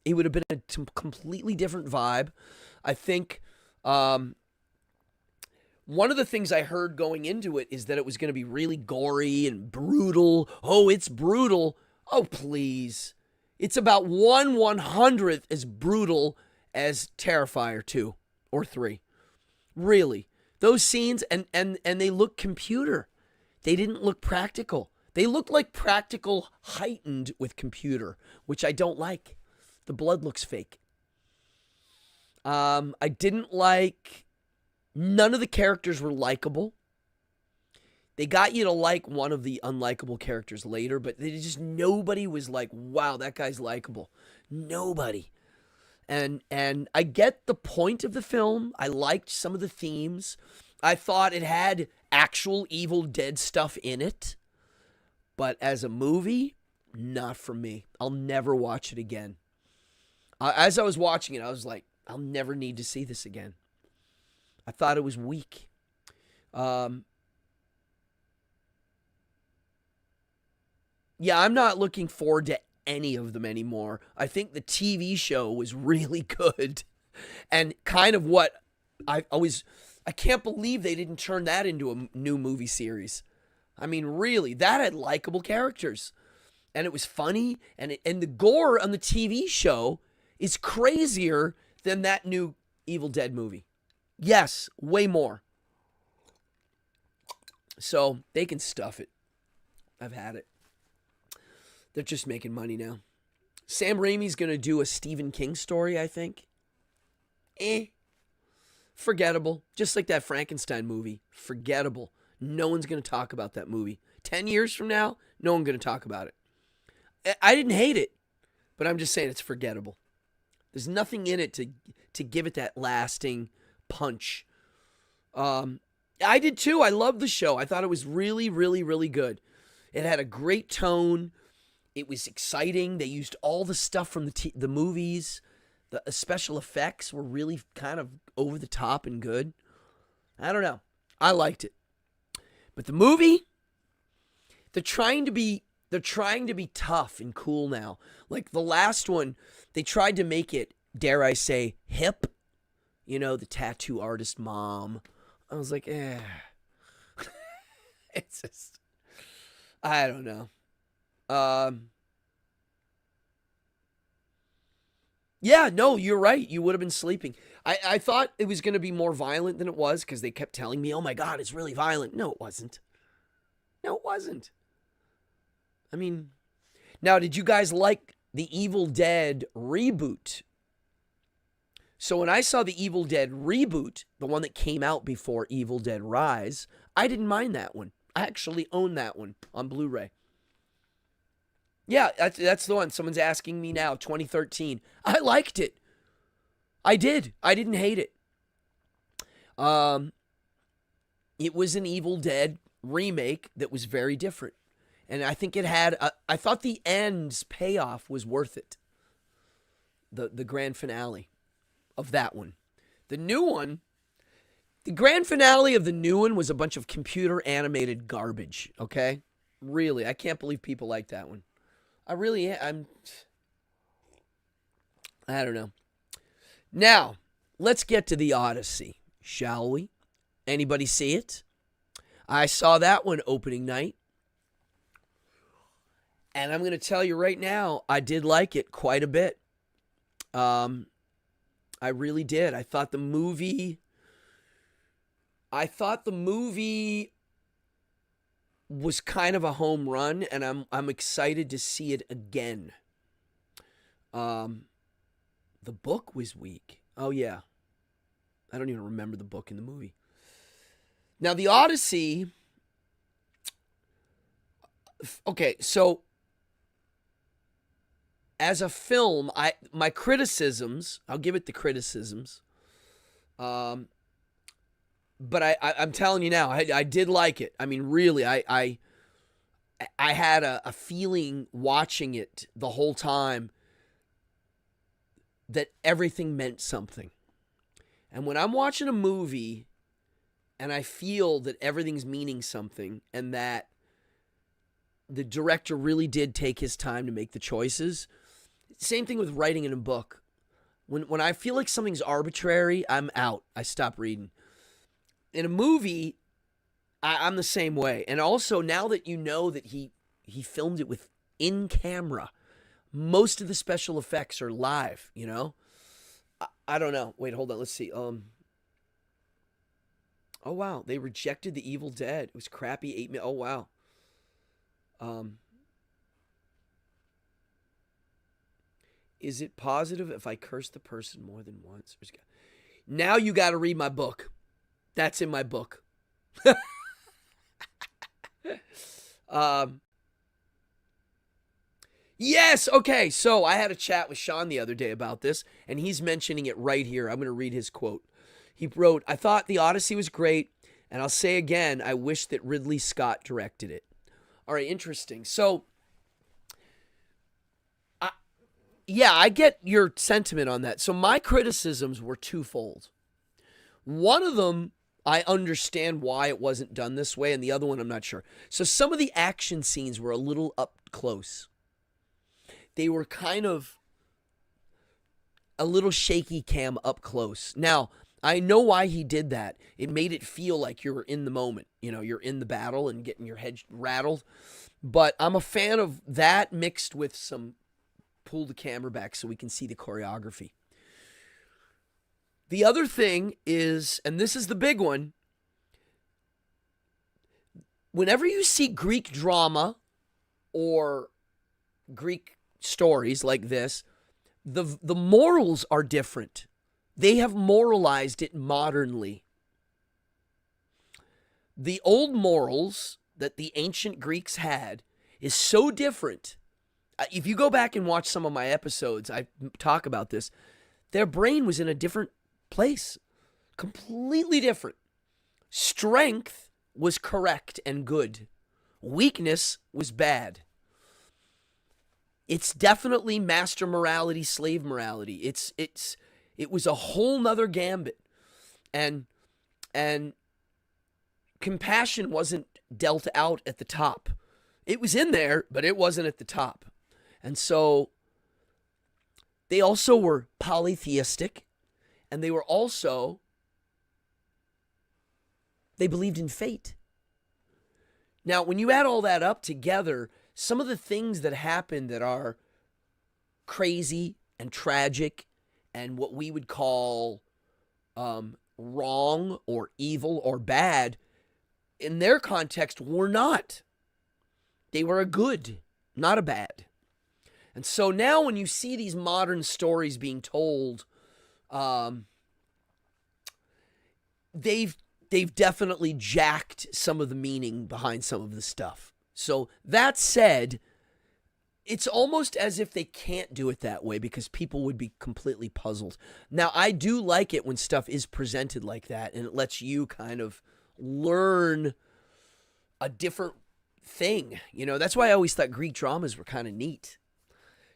It would have been a completely different vibe. I think one of the things I heard going into it is that it was going to be really gory and brutal. Oh, it's brutal. Oh, please. It's about 1/100th as brutal as Terrifier 2 or 3. Really. Those scenes, and they look computer. They didn't look practical. They looked like practical heightened with computer, which I don't like. The blood looks fake. I didn't like... None of the characters were likable. They got you to like one of the unlikable characters later, but nobody was like, wow, that guy's likable. Nobody. And I get the point of the film. I liked some of the themes. I thought it had actual Evil Dead stuff in it. But as a movie, not for me. I'll never watch it again. As I was watching it, I was like, I'll never need to see this again. I thought it was weak. Yeah, I'm not looking forward to any of them anymore. I think the TV show was really good. And kind of what I can't believe they didn't turn that into a new movie series. I mean, really, that had likable characters. And it was funny. And the gore on the TV show is crazier than that new Evil Dead movie. Yes, way more. So they can stuff it. I've had it. They're just making money now. Sam Raimi's going to do a Stephen King story, I think. Forgettable. Just like that Frankenstein movie. Forgettable. No one's going to talk about that movie. 10 years from now, no one's going to talk about it. I didn't hate it, but I'm just saying it's forgettable. There's nothing in it to give it that lasting punch. I did too. I loved the show. I thought it was really, really, really good. It had a great tone. It was exciting. They used all the stuff from the movies. The special effects were really kind of over the top and good. I don't know. I liked it. But the movie, they're trying to be tough and cool now. Like the last one, they tried to make it, dare I say, hip. You know, the tattoo artist mom. I was like, It's just, I don't know. Yeah, no, you're right. You would have been sleeping. I thought it was going to be more violent than it was because they kept telling me, oh my God, it's really violent. No, it wasn't. No, it wasn't. I mean, now, did you guys like the Evil Dead reboot? So when I saw the Evil Dead reboot, the one that came out before Evil Dead Rise, I didn't mind that one. I actually own that one on Blu-ray. Yeah, that's the one. Someone's asking me now, 2013. I liked it. I did. I didn't hate it. It was an Evil Dead remake that was very different. And I think it had, I thought the end's payoff was worth it. The grand finale of that one. The new one, the grand finale of the new one was a bunch of computer animated garbage, okay? Really, I can't believe people like that one. I really am. I don't know. Now, let's get to the Odyssey, shall we? Anybody see it? I saw that one opening night. And I'm going to tell you right now, I did like it quite a bit. I really did. I thought the movie was kind of a home run, and I'm excited to see it again. The book was weak. Oh yeah. I don't even remember the book in the movie. Now the Odyssey, okay, so as a film, my criticisms, I'll give it the criticisms. But I'm telling you now, I did like it. I mean, really, I had a feeling watching it the whole time that everything meant something. And when I'm watching a movie and I feel that everything's meaning something and that the director really did take his time to make the choices, same thing with writing in a book. When I feel like something's arbitrary, I'm out. I stop reading. In a movie, I'm the same way. And also, now that you know that he filmed it with in camera, most of the special effects are live, you know? I don't know. Wait, hold on. Let's see. Oh, wow. They rejected The Evil Dead. It was crappy. 8 million. Oh, wow. Is it positive if I curse the person more than once? Now you got to read my book. That's in my book. Yes, okay. So I had a chat with Sean the other day about this, and he's mentioning it right here. I'm going to read his quote. He wrote, "I thought The Odyssey was great, and I'll say again, I wish that Ridley Scott directed it." All right, interesting. So, yeah, I get your sentiment on that. So my criticisms were twofold. One of them, I understand why it wasn't done this way, and the other one, I'm not sure. So some of the action scenes were a little up close. They were kind of a little shaky cam up close. Now, I know why he did that. It made it feel like you were in the moment. You know, you're in the battle and getting your head rattled. But I'm a fan of that mixed with some pull the camera back so we can see the choreography. The other thing is, and this is the big one, whenever you see Greek drama or Greek stories like this, the morals are different. They have moralized it modernly. The old morals that the ancient Greeks had is so different. If you go back and watch some of my episodes, I talk about this. Their brain was in a different place. Completely different. Strength was correct and good. Weakness was bad. It's definitely master morality, slave morality. It was a whole nother gambit. And compassion wasn't dealt out at the top. It was in there, but it wasn't at the top. And so they also were polytheistic, and they believed in fate. Now, when you add all that up together, some of the things that happen that are crazy and tragic and what we would call wrong or evil or bad, in their context, were not. They were a good, not a bad. And so now when you see these modern stories being told, they've definitely jacked some of the meaning behind some of the stuff. So that said, it's almost as if they can't do it that way because people would be completely puzzled. Now, I do like it when stuff is presented like that and it lets you kind of learn a different thing. You know, that's why I always thought Greek dramas were kind of neat.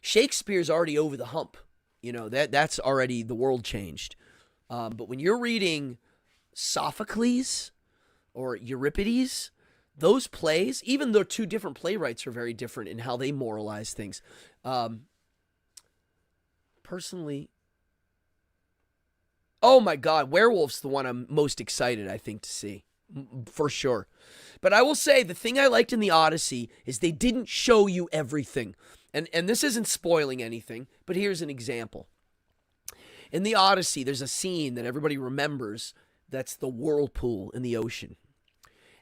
Shakespeare's already over the hump. You know, that's already, the world changed. But when you're reading Sophocles or Euripides, those plays, even though two different playwrights are very different in how they moralize things, personally, oh my God, Werewolf's the one I'm most excited, I think, to see, for sure. But I will say, the thing I liked in the Odyssey is they didn't show you everything. And this isn't spoiling anything, but here's an example. In the Odyssey, there's a scene that everybody remembers that's the whirlpool in the ocean.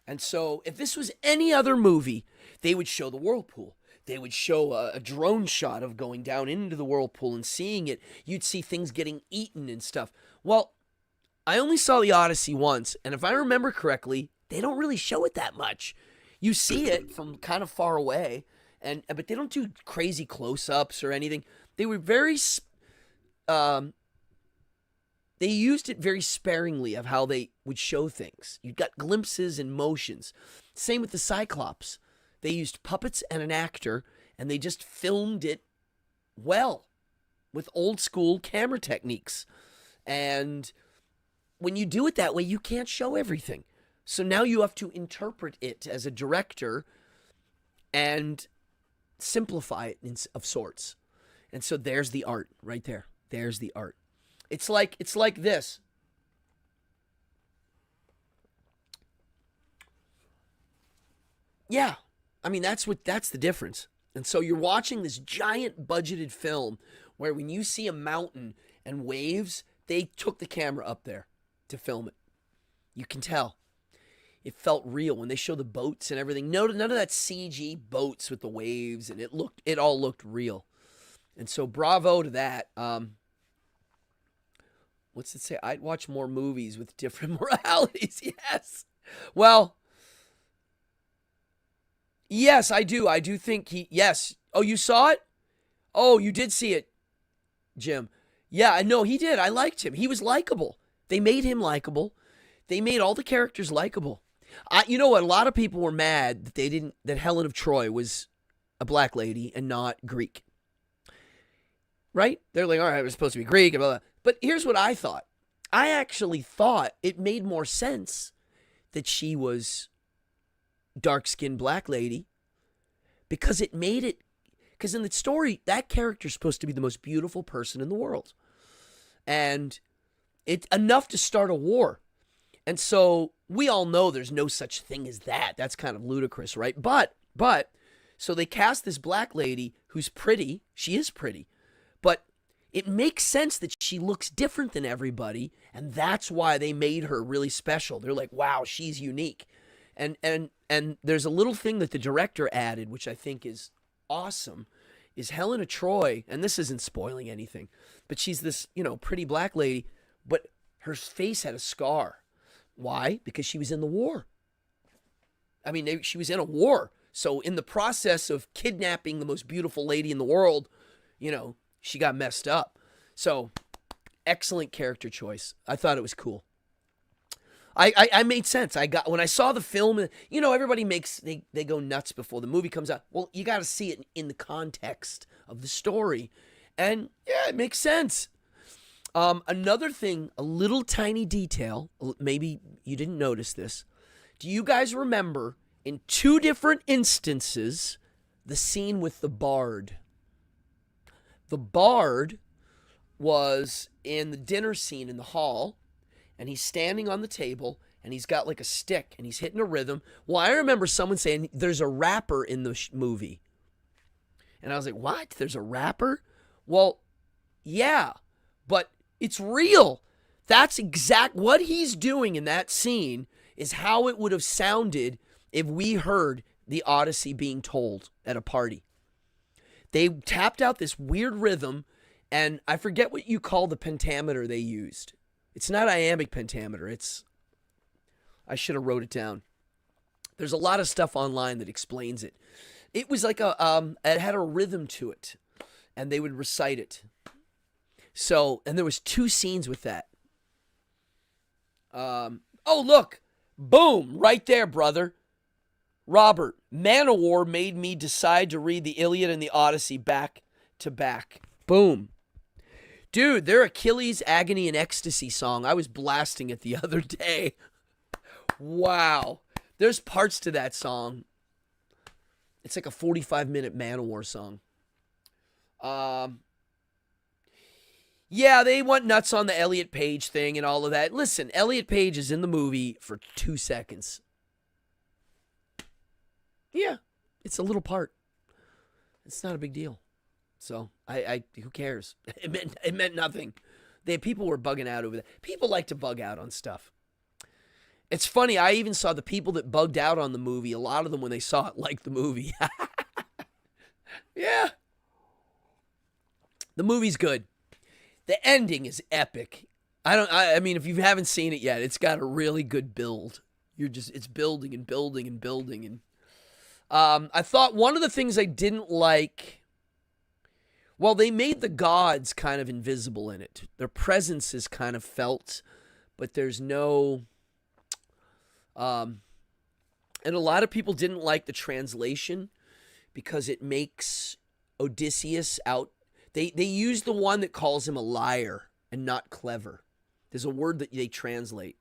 And so if this was any other movie, they would show the whirlpool. They would show a drone shot of going down into the whirlpool and seeing it. You'd see things getting eaten and stuff. Well, I only saw the Odyssey once, and if I remember correctly, they don't really show it that much. You see it from kind of far away, but they don't do crazy close-ups or anything. They were very... they used it very sparingly of how they would show things. You got glimpses and motions. Same with the Cyclops. They used puppets and an actor, and they just filmed it well with old school camera techniques. And when you do it that way, you can't show everything. So now you have to interpret it as a director and simplify it of sorts. And so there's the art right there. There's the art. It's like this. Yeah. I mean, that's the difference. And so you're watching this giant budgeted film where when you see a mountain and waves, they took the camera up there to film it. You can tell. It felt real when they show the boats and everything. None of that CG boats with the waves, and it all looked real. And so bravo to that. What's it say? I'd watch more movies with different moralities. Yes. Well, yes, I do. I do think yes. Oh, you saw it? Oh, you did see it, Jim. Yeah, I know he did. I liked him. He was likable. They made him likable. They made all the characters likable. You know what? A lot of people were mad that Helen of Troy was a black lady and not Greek. Right? They're like, all right, it was supposed to be Greek, and blah, blah. But here's what I thought. I actually thought it made more sense that she was dark-skinned black lady because in the story, that character's supposed to be the most beautiful person in the world. And it's enough to start a war. And so we all know there's no such thing as that. That's kind of ludicrous, right? But, so they cast this black lady who's pretty. She is pretty. But it makes sense that she looks different than everybody, and that's why they made her really special. They're like, wow, she's unique. And there's a little thing that the director added, which I think is awesome, is Helen of Troy, and this isn't spoiling anything, but she's this, pretty black lady, but her face had a scar. Why? Because she was in the war. I mean, she was in a war. So in the process of kidnapping the most beautiful lady in the world, she got messed up. So excellent character choice. I thought it was cool. I made sense. When I saw the film, everybody they go nuts before the movie comes out. Well, you got to see it in the context of the story. And yeah, it makes sense. Another thing, a little tiny detail, maybe you didn't notice this. Do you guys remember in two different instances the scene with the bard? The bard was in the dinner scene in the hall, and he's standing on the table, and he's got like a stick, and he's hitting a rhythm. Well, I remember someone saying there's a rapper in the movie. And I was like, what? There's a rapper? Well, yeah, but it's real. That's what he's doing in that scene is how it would have sounded if we heard the Odyssey being told at a party. They tapped out this weird rhythm, and I forget what you call the pentameter they used. It's not iambic pentameter. I should have wrote it down. There's a lot of stuff online that explains it. It was like it had a rhythm to it, and they would recite it. So, and there was two scenes with that. Oh, look. Boom. Right there, brother. Robert, Man-O-War made me decide to read the Iliad and the Odyssey back to back. Boom. Dude, their Achilles, Agony, and Ecstasy song, I was blasting it the other day. Wow. There's parts to that song. It's like a 45-minute Manowar song. Yeah, they went nuts on the Elliot Page thing and all of that. Listen, Elliot Page is in the movie for 2 seconds. Yeah, it's a little part. It's not a big deal. So, who cares? It meant nothing. People were bugging out over that. People like to bug out on stuff. It's funny, I even saw the people that bugged out on the movie, a lot of them when they saw it liked the movie. Yeah. The movie's good. The ending is epic. I mean, if you haven't seen it yet, it's got a really good build. It's building and building and building. And I thought one of the things I didn't like, well, they made the gods kind of invisible in it. Their presence is kind of felt, but there's no... and a lot of people didn't like the translation because it makes Odysseus out. They use the one that calls him a liar and not clever. There's a word that they translate.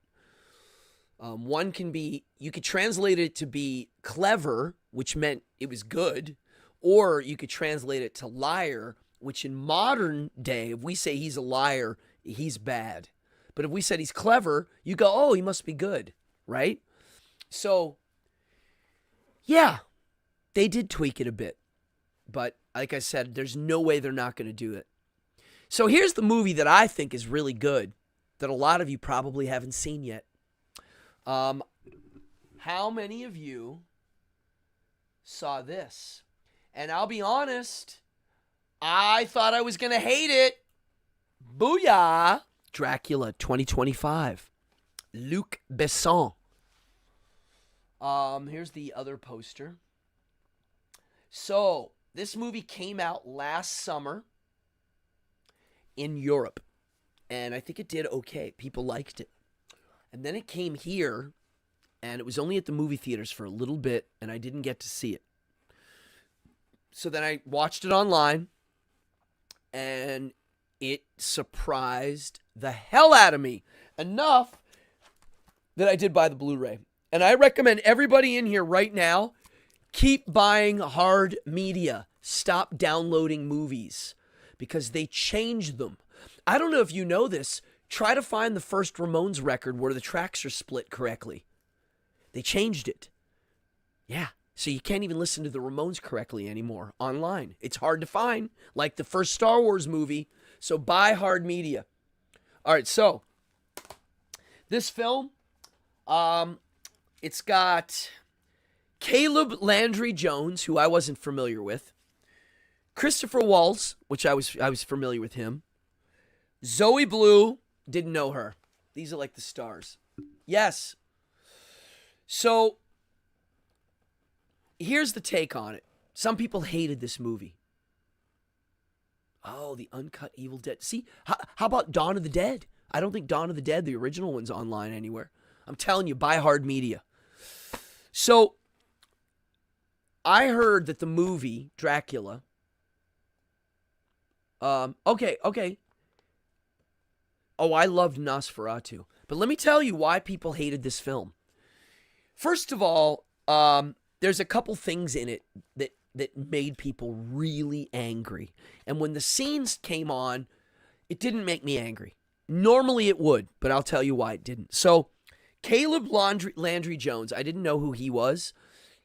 One can be, you could translate it to be clever, which meant it was good, or you could translate it to liar, which in modern day, if we say he's a liar, he's bad. But if we said he's clever, you go, oh, he must be good, right? So, yeah, they did tweak it a bit. But like I said, there's no way they're not going to do it. So here's the movie that I think is really good that a lot of you probably haven't seen yet. How many of you saw this? And I'll be honest, I thought I was going to hate it. Booyah! Dracula 2025. Luc Besson. Here's the other poster. So, this movie came out last summer in Europe. And I think it did okay. People liked it. And then it came here, and it was only at the movie theaters for a little bit, and I didn't get to see it. So then I watched it online, and it surprised the hell out of me. Enough that I did buy the Blu-ray. And I recommend everybody in here right now, keep buying hard media. Stop downloading movies because they changed them. I don't know if you know this. Try to find the first Ramones record where the tracks are split correctly. They changed it. Yeah. So you can't even listen to the Ramones correctly anymore online. It's hard to find, like the first Star Wars movie. So buy hard media. All right, so this film, it's got Caleb Landry Jones, who I wasn't familiar with. Christopher Waltz, which I was familiar with him. Zoe Blue, didn't know her. These are like the stars. Yes. So, here's the take on it. Some people hated this movie. Oh, the uncut Evil Dead. See, how about Dawn of the Dead? I don't think Dawn of the Dead, the original one's online anywhere. I'm telling you, buy hard media. So, I heard that the movie, Dracula... Okay. Oh, I loved Nosferatu. But let me tell you why people hated this film. First of all, there's a couple things in it that made people really angry. And when the scenes came on, it didn't make me angry. Normally it would, but I'll tell you why it didn't. So, Caleb Landry Jones, I didn't know who he was.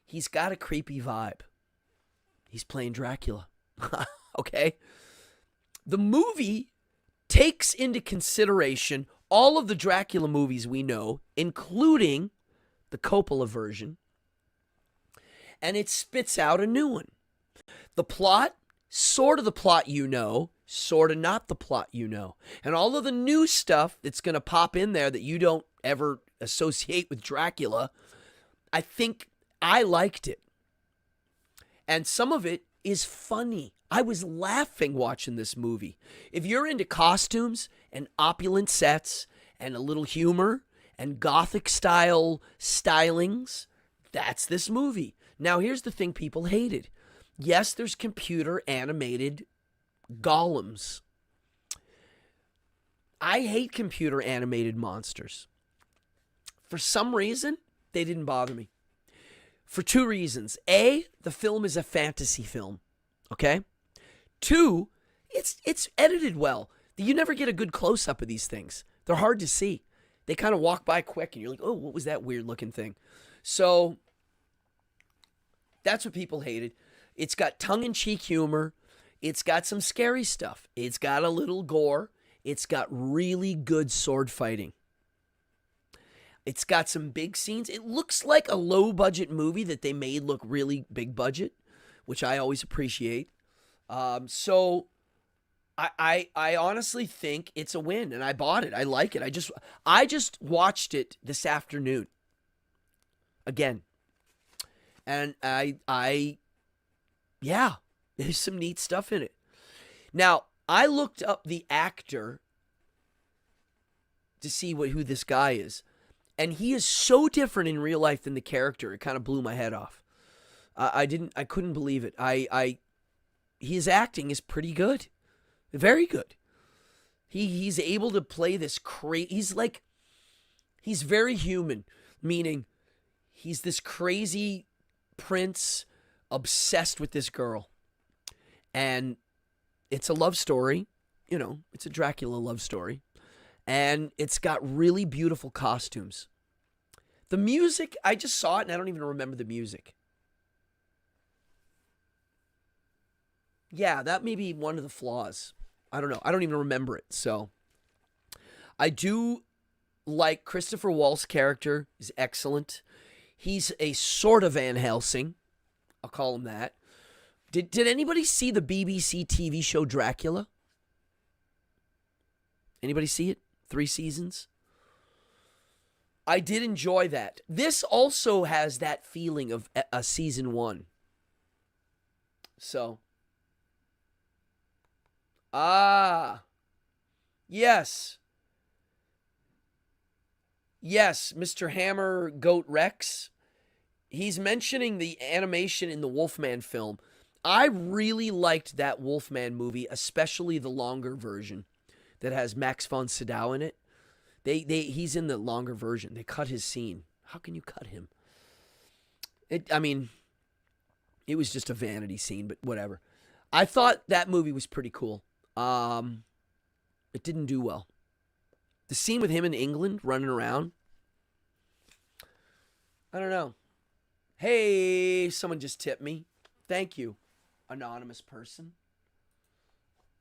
He's got a creepy vibe. He's playing Dracula. Okay? The movie takes into consideration all of the Dracula movies we know, including the Coppola version, and it spits out a new one. The plot, sort of the plot you know, sort of not the plot you know. And all of the new stuff that's going to pop in there that you don't ever associate with Dracula, I think I liked it. And some of it is funny. I was laughing watching this movie. If you're into costumes and opulent sets and a little humor and gothic style stylings, that's this movie. Now, here's the thing people hated. Yes, there's computer animated golems. I hate computer animated monsters. For some reason, they didn't bother me. for two reasons. A, the film is a fantasy film, okay? Two, it's edited well. You never get a good close-up of these things. They're hard to see. They kind of walk by quick, and you're like, oh, what was that weird-looking thing? So that's what people hated. It's got tongue-in-cheek humor. It's got some scary stuff. It's got a little gore. It's got really good sword fighting. It's got some big scenes. It looks like a low-budget movie that they made look really big budget, which I always appreciate. So I honestly think it's a win, and I bought it. I like it. I just watched it this afternoon again, and yeah, there's some neat stuff in it. Now, I looked up the actor to see who this guy is. And he is so different in real life than the character. It kind of blew my head off. I couldn't believe it. His acting is pretty good. Very good. He's able to play this he's very human, meaning he's this crazy prince obsessed with this girl. And it's a love story. You know, it's a Dracula love story. And it's got really beautiful costumes. The music, I just saw it and I don't even remember the music. Yeah, that may be one of the flaws. I don't know. I don't even remember it. So I do like Christopher Waltz's character is excellent. He's a sort of Van Helsing. I'll call him that. Did anybody see the BBC TV show Dracula? Anybody see it? 3 seasons. I did enjoy that. This also has that feeling of a season 1. So. Yes. Yes, Mr. Hammer Goat Rex. He's mentioning the animation in the Wolfman film. I really liked that Wolfman movie, especially the longer version that has Max von Sydow in it. He's in the longer version. They cut his scene. How can you cut him? It was just a vanity scene, but whatever. I thought that movie was pretty cool. It didn't do well. The scene with him in England running around. I don't know. Hey, someone just tipped me. Thank you, anonymous person.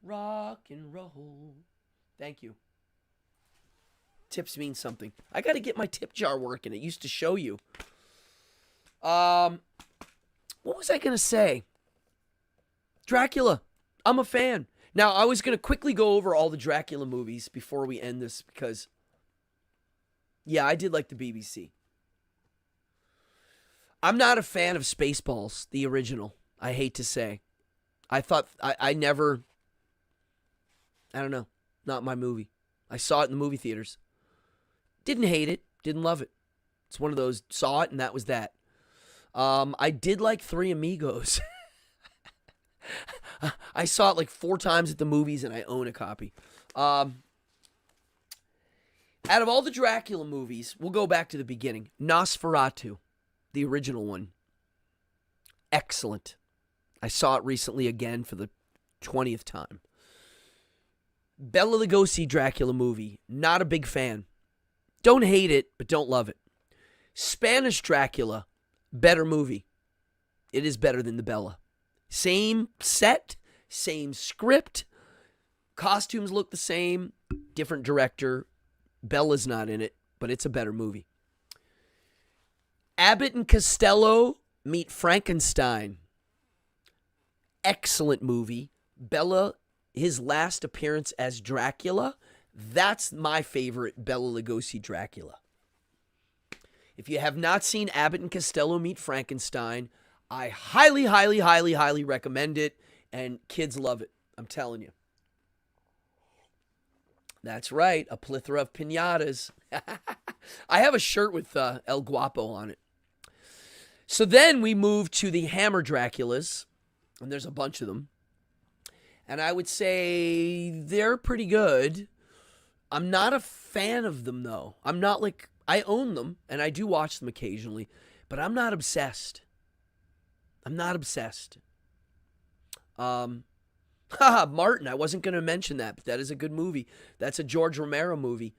Rock and roll. Thank you. Tips mean something. I got to get my tip jar working. It used to show you. What was I going to say? Dracula. I'm a fan. Now, I was going to quickly go over all the Dracula movies before we end this because, yeah, I did like the BBC. I'm not a fan of Spaceballs, the original. I hate to say. I thought, I never, I don't know. Not my movie. I saw it in the movie theaters. Didn't hate it. Didn't love it. It's one of those, saw it and that was that. I did like Three Amigos. I saw it like 4 times at the movies and I own a copy. Out of all the Dracula movies, we'll go back to the beginning. Nosferatu, the original one. Excellent. I saw it recently again for the 20th time. Bela Lugosi Dracula movie. Not a big fan. Don't hate it, but don't love it. Spanish Dracula. Better movie. It is better than the Bela. Same set. Same script. Costumes look the same. Different director. Bella's not in it, but it's a better movie. Abbott and Costello meet Frankenstein. Excellent movie. Bela, his last appearance as Dracula, that's my favorite Bela Lugosi Dracula. If you have not seen Abbott and Costello Meet Frankenstein, I highly, highly, highly, highly recommend it, and kids love it. I'm telling you. That's right, a plethora of piñatas. I have a shirt with El Guapo on it. So then we move to the Hammer Draculas, and there's a bunch of them. And I would say they're pretty good. I'm not a fan of them, though. I'm not like, I own them, and I do watch them occasionally. But I'm not obsessed. I'm not obsessed. Martin, I wasn't going to mention that, but that is a good movie. That's a George Romero movie.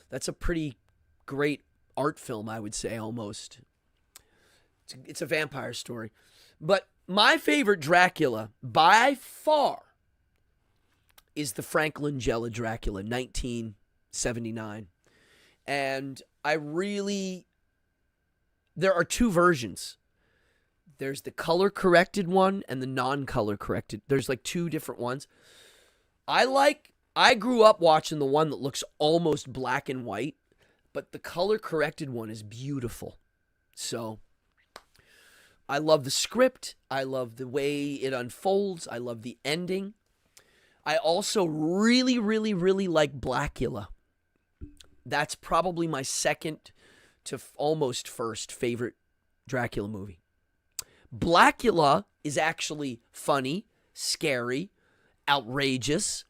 That's a pretty great art film, I would say, almost. It's a vampire story. But my favorite Dracula, by far, is the Frank Langella Dracula, 1979. And there are two versions. There's the color-corrected one and the non-color-corrected. There's like two different ones. I grew up watching the one that looks almost black and white, but the color-corrected one is beautiful. So, I love the script. I love the way it unfolds. I love the ending. I also really, really, really like Blackula. That's probably my second to almost first favorite Dracula movie. Blackula is actually funny, scary, outrageous,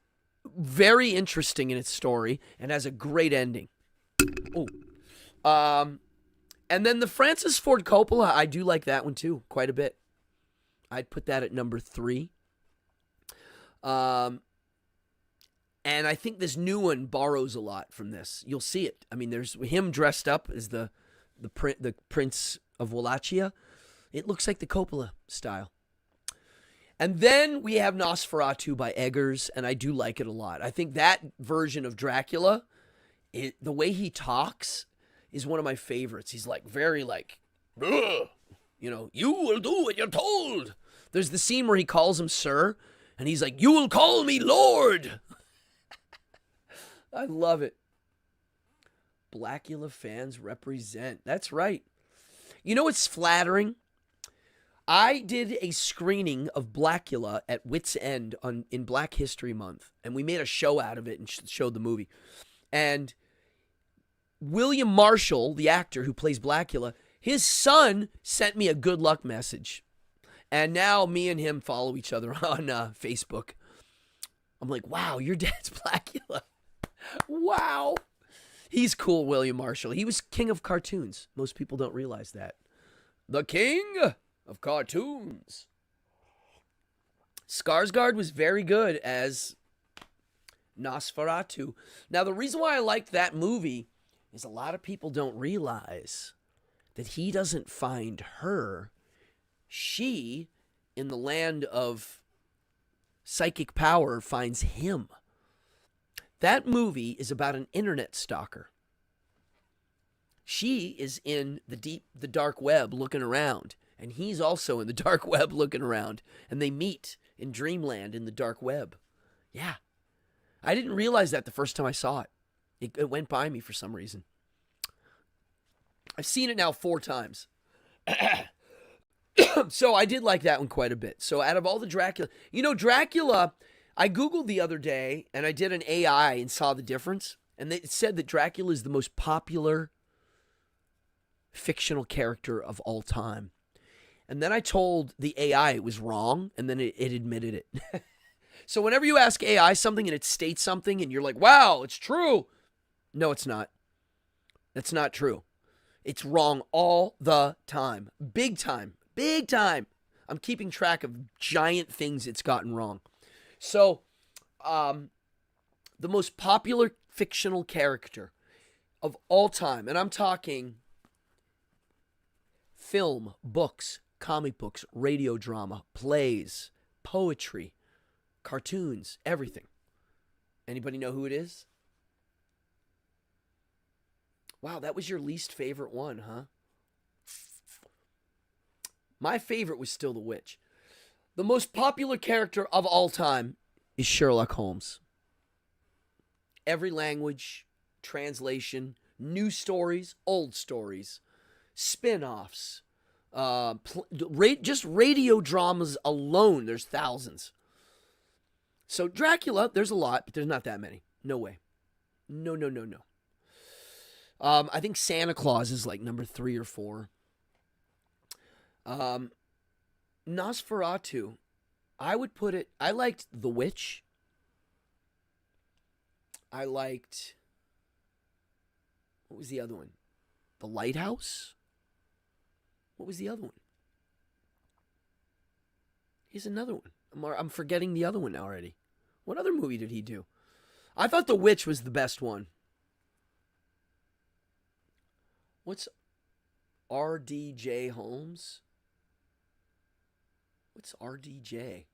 very interesting in its story, and has a great ending. Oh, and then the Francis Ford Coppola, I do like that one too, quite a bit. I'd put that at number 3. And I think this new one borrows a lot from this. You'll see it. I mean, there's him dressed up as the Prince of Wallachia. It looks like the Coppola style. And then we have Nosferatu by Eggers, and I do like it a lot. I think that version of Dracula, the way he talks is one of my favorites. He's like very like, ugh, you will do what you're told. There's the scene where he calls him sir, and he's like, you will call me Lord. I love it. Blackula fans represent. That's right. You know what's flattering? I did a screening of Blackula at Wits End in Black History Month, and we made a show out of it and showed the movie. And William Marshall, the actor who plays Blackula, his son sent me a good luck message. And now me and him follow each other on Facebook. I'm like, wow, your dad's Blackula. Wow. He's cool, William Marshall. He was king of cartoons. Most people don't realize that. The king of cartoons. Skarsgård was very good as Nosferatu. Now, the reason why I liked that movie is a lot of people don't realize that he doesn't find her. She, in the land of psychic power, finds him. That movie is about an internet stalker. She is in the dark web looking around, and he's also in the dark web looking around, and they meet in dreamland in the dark web. Yeah. I didn't realize that the first time I saw it. It went by me for some reason. I've seen it now 4 times. So I did like that one quite a bit. So out of all the Dracula, Dracula, I Googled the other day, and I did an AI and saw the difference. And it said that Dracula is the most popular fictional character of all time. And then I told the AI it was wrong, and then it admitted it. So whenever you ask AI something and it states something, and you're like, wow, it's true. No, it's not. That's not true. It's wrong all the time. Big time. Big time. I'm keeping track of giant things it's gotten wrong. So, the most popular fictional character of all time, and I'm talking film, books, comic books, radio drama, plays, poetry, cartoons, everything. Anybody know who it is? Wow, that was your least favorite one, huh? My favorite was still the witch. The most popular character of all time is Sherlock Holmes. Every language, translation, new stories, old stories, spin-offs, just radio dramas alone, there's thousands. So Dracula, there's a lot, but there's not that many. No way. No. I think Santa Claus is like number 3 or 4. Nosferatu, I would put it, I liked The Witch. I liked, what was the other one? The Lighthouse? What was the other one? Here's another one. I'm forgetting the other one already. What other movie did he do? I thought The Witch was the best one. What's RDJ Holmes? What's RDJ?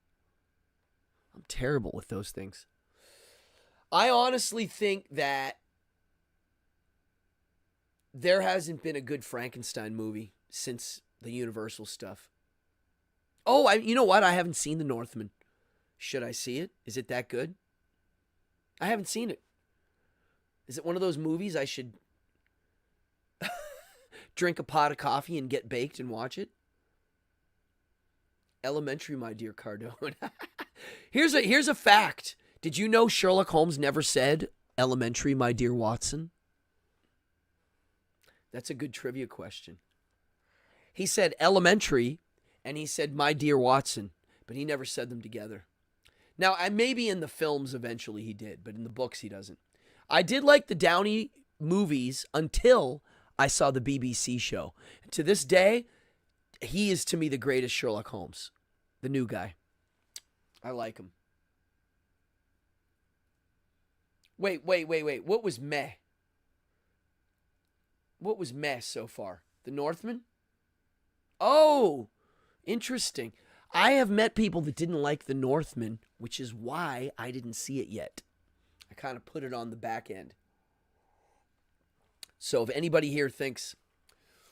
I'm terrible with those things. I honestly think that there hasn't been a good Frankenstein movie since the Universal stuff. Oh, you know what? I haven't seen The Northman. Should I see it? Is it that good? I haven't seen it. Is it one of those movies I should drink a pot of coffee and get baked and watch it? Elementary, my dear Cardone. Here's a fact. Did you know Sherlock Holmes never said elementary, my dear Watson? That's a good trivia question. He said elementary, and he said my dear Watson, but he never said them together. Now, maybe in the films eventually he did, but in the books he doesn't. I did like the Downey movies until I saw the BBC show. To this day, he is to me the greatest Sherlock Holmes, the new guy. I like him. Wait. What was meh? What was meh so far? The Northman? Oh, interesting. I have met people that didn't like The Northman, which is why I didn't see it yet. I kind of put it on the back end. So if anybody here thinks,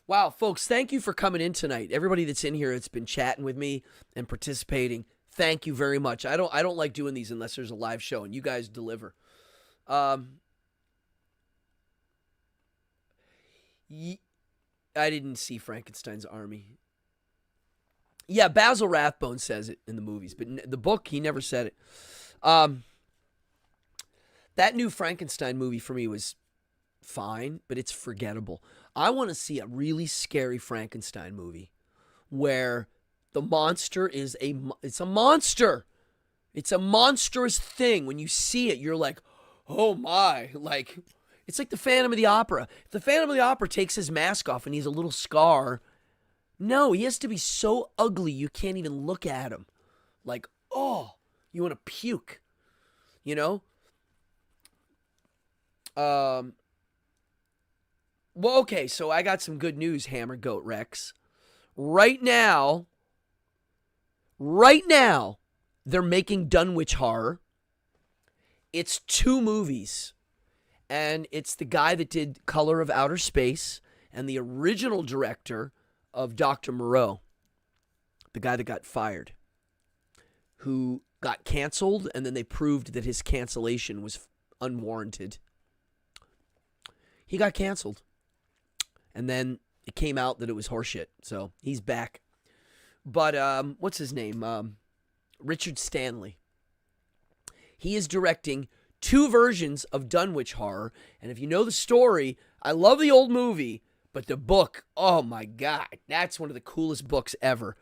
wow, folks, thank you for coming in tonight. Everybody that's in here that's been chatting with me and participating, thank you very much. I don't like doing these unless there's a live show, and you guys deliver. I didn't see Frankenstein's Army. Yeah, Basil Rathbone says it in the movies, but in the book, he never said it. That new Frankenstein movie for me was fine, but it's forgettable. I want to see a really scary Frankenstein movie where the monster is it's a monster. It's a monstrous thing. When you see it, you're like, oh my, like, it's like the Phantom of the Opera. If the Phantom of the Opera takes his mask off and he's a little scar, no, he has to be so ugly you can't even look at him. Like, oh, you want to puke, you know? Well, okay, so I got some good news, Hammer Goat Rex. Right now, they're making Dunwich Horror. It's 2 movies. And it's the guy that did Color of Outer Space and the original director of Dr. Moreau, the guy that got fired, who got canceled, and then they proved that his cancellation was unwarranted. He got canceled. And then it came out that it was horseshit. So he's back. But what's his name? Richard Stanley. He is directing 2 versions of Dunwich Horror. And if you know the story, I love the old movie, but the book, oh my God, that's one of the coolest books ever.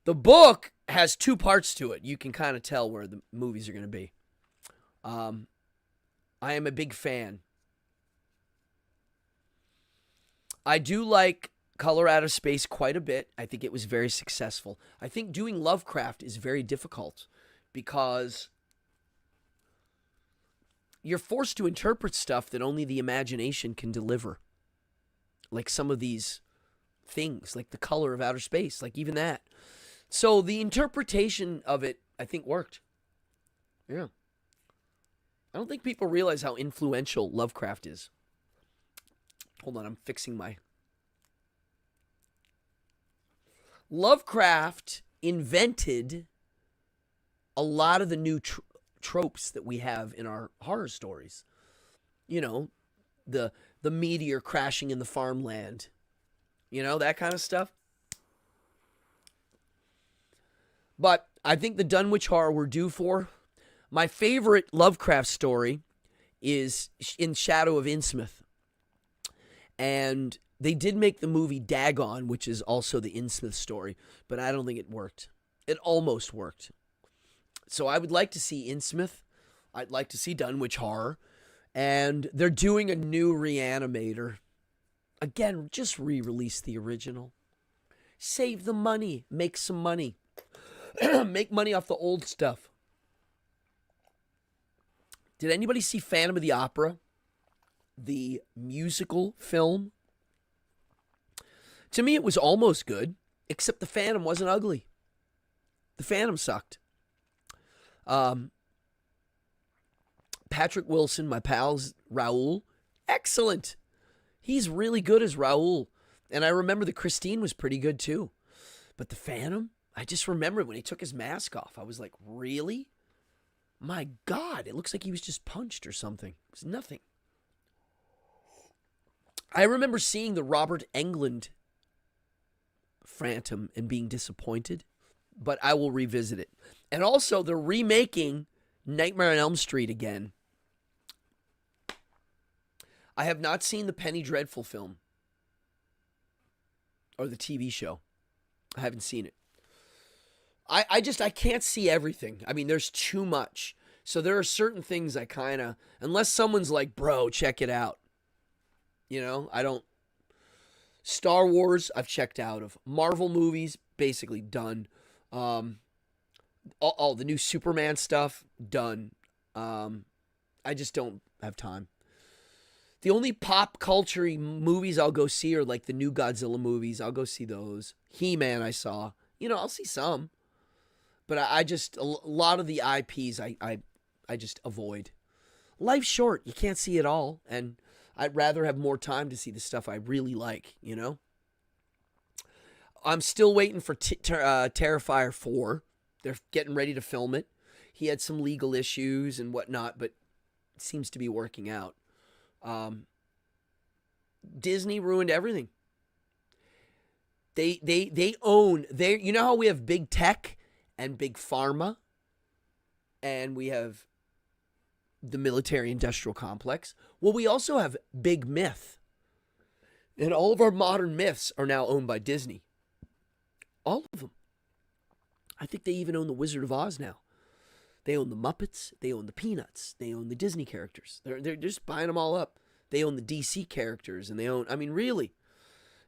The book has 2 parts to it. You can kind of tell where the movies are going to be. I am a big fan. I do like Color Out of Space quite a bit. I think it was very successful. I think doing Lovecraft is very difficult because you're forced to interpret stuff that only the imagination can deliver. Like some of these things, like the Color of Outer Space, like even that. So the interpretation of it, I think, worked. Yeah. I don't think people realize how influential Lovecraft is. Hold on, I'm fixing my... Lovecraft invented a lot of the new tropes that we have in our horror stories. You know, the meteor crashing in the farmland. You know, that kind of stuff. But I think the Dunwich Horror we're due for. My favorite Lovecraft story is In Shadow of Innsmouth. And they did make the movie Dagon, which is also the Innsmouth story, but I don't think it worked. It almost worked. So I would like to see Innsmouth. I'd like to see Dunwich Horror. And they're doing a new Reanimator. Again, just re-release the original. Save the money. Make some money. Make money off the old stuff. Did anybody see Phantom of the Opera? The musical film? To me, it was almost good, except the Phantom wasn't ugly. The Phantom sucked. Patrick Wilson, my pal's Raoul, excellent. He's really good as Raoul. And I remember the Christine was pretty good too. But the Phantom, I just remember when he took his mask off, I was like, really? My God, it looks like he was just punched or something. It was nothing. I remember seeing the Robert Englund Phantom and being disappointed, but I will revisit it. And also, they're remaking Nightmare on Elm Street again. I have not seen the Penny Dreadful film or the TV show. I haven't seen it. I can't see everything. I mean, there's too much. So there are certain things I kind of, unless someone's like, bro, check it out. You know, I don't. Star Wars, I've checked out of. Marvel movies, basically done. All the new Superman stuff, done. I just don't have time. The only pop culture movies I'll go see are like the new Godzilla movies. I'll go see those. He-Man I saw. You know, I'll see some. But I just, a lot of the IPs I just avoid. Life's short. You can't see it all. And I'd rather have more time to see the stuff I really like, you know? I'm still waiting for Terrifier 4. They're getting ready to film it. He had some legal issues and whatnot, but it seems to be working out. Disney ruined everything. They own, you know how we have big tech and big pharma, and we have the military industrial complex? Well, we also have big myth. And all of our modern myths are now owned by Disney. All of them. I think they even own the Wizard of Oz now. They own the Muppets. They own the Peanuts. They own the Disney characters. They're just buying them all up. They own the DC characters, and they own, I mean, really,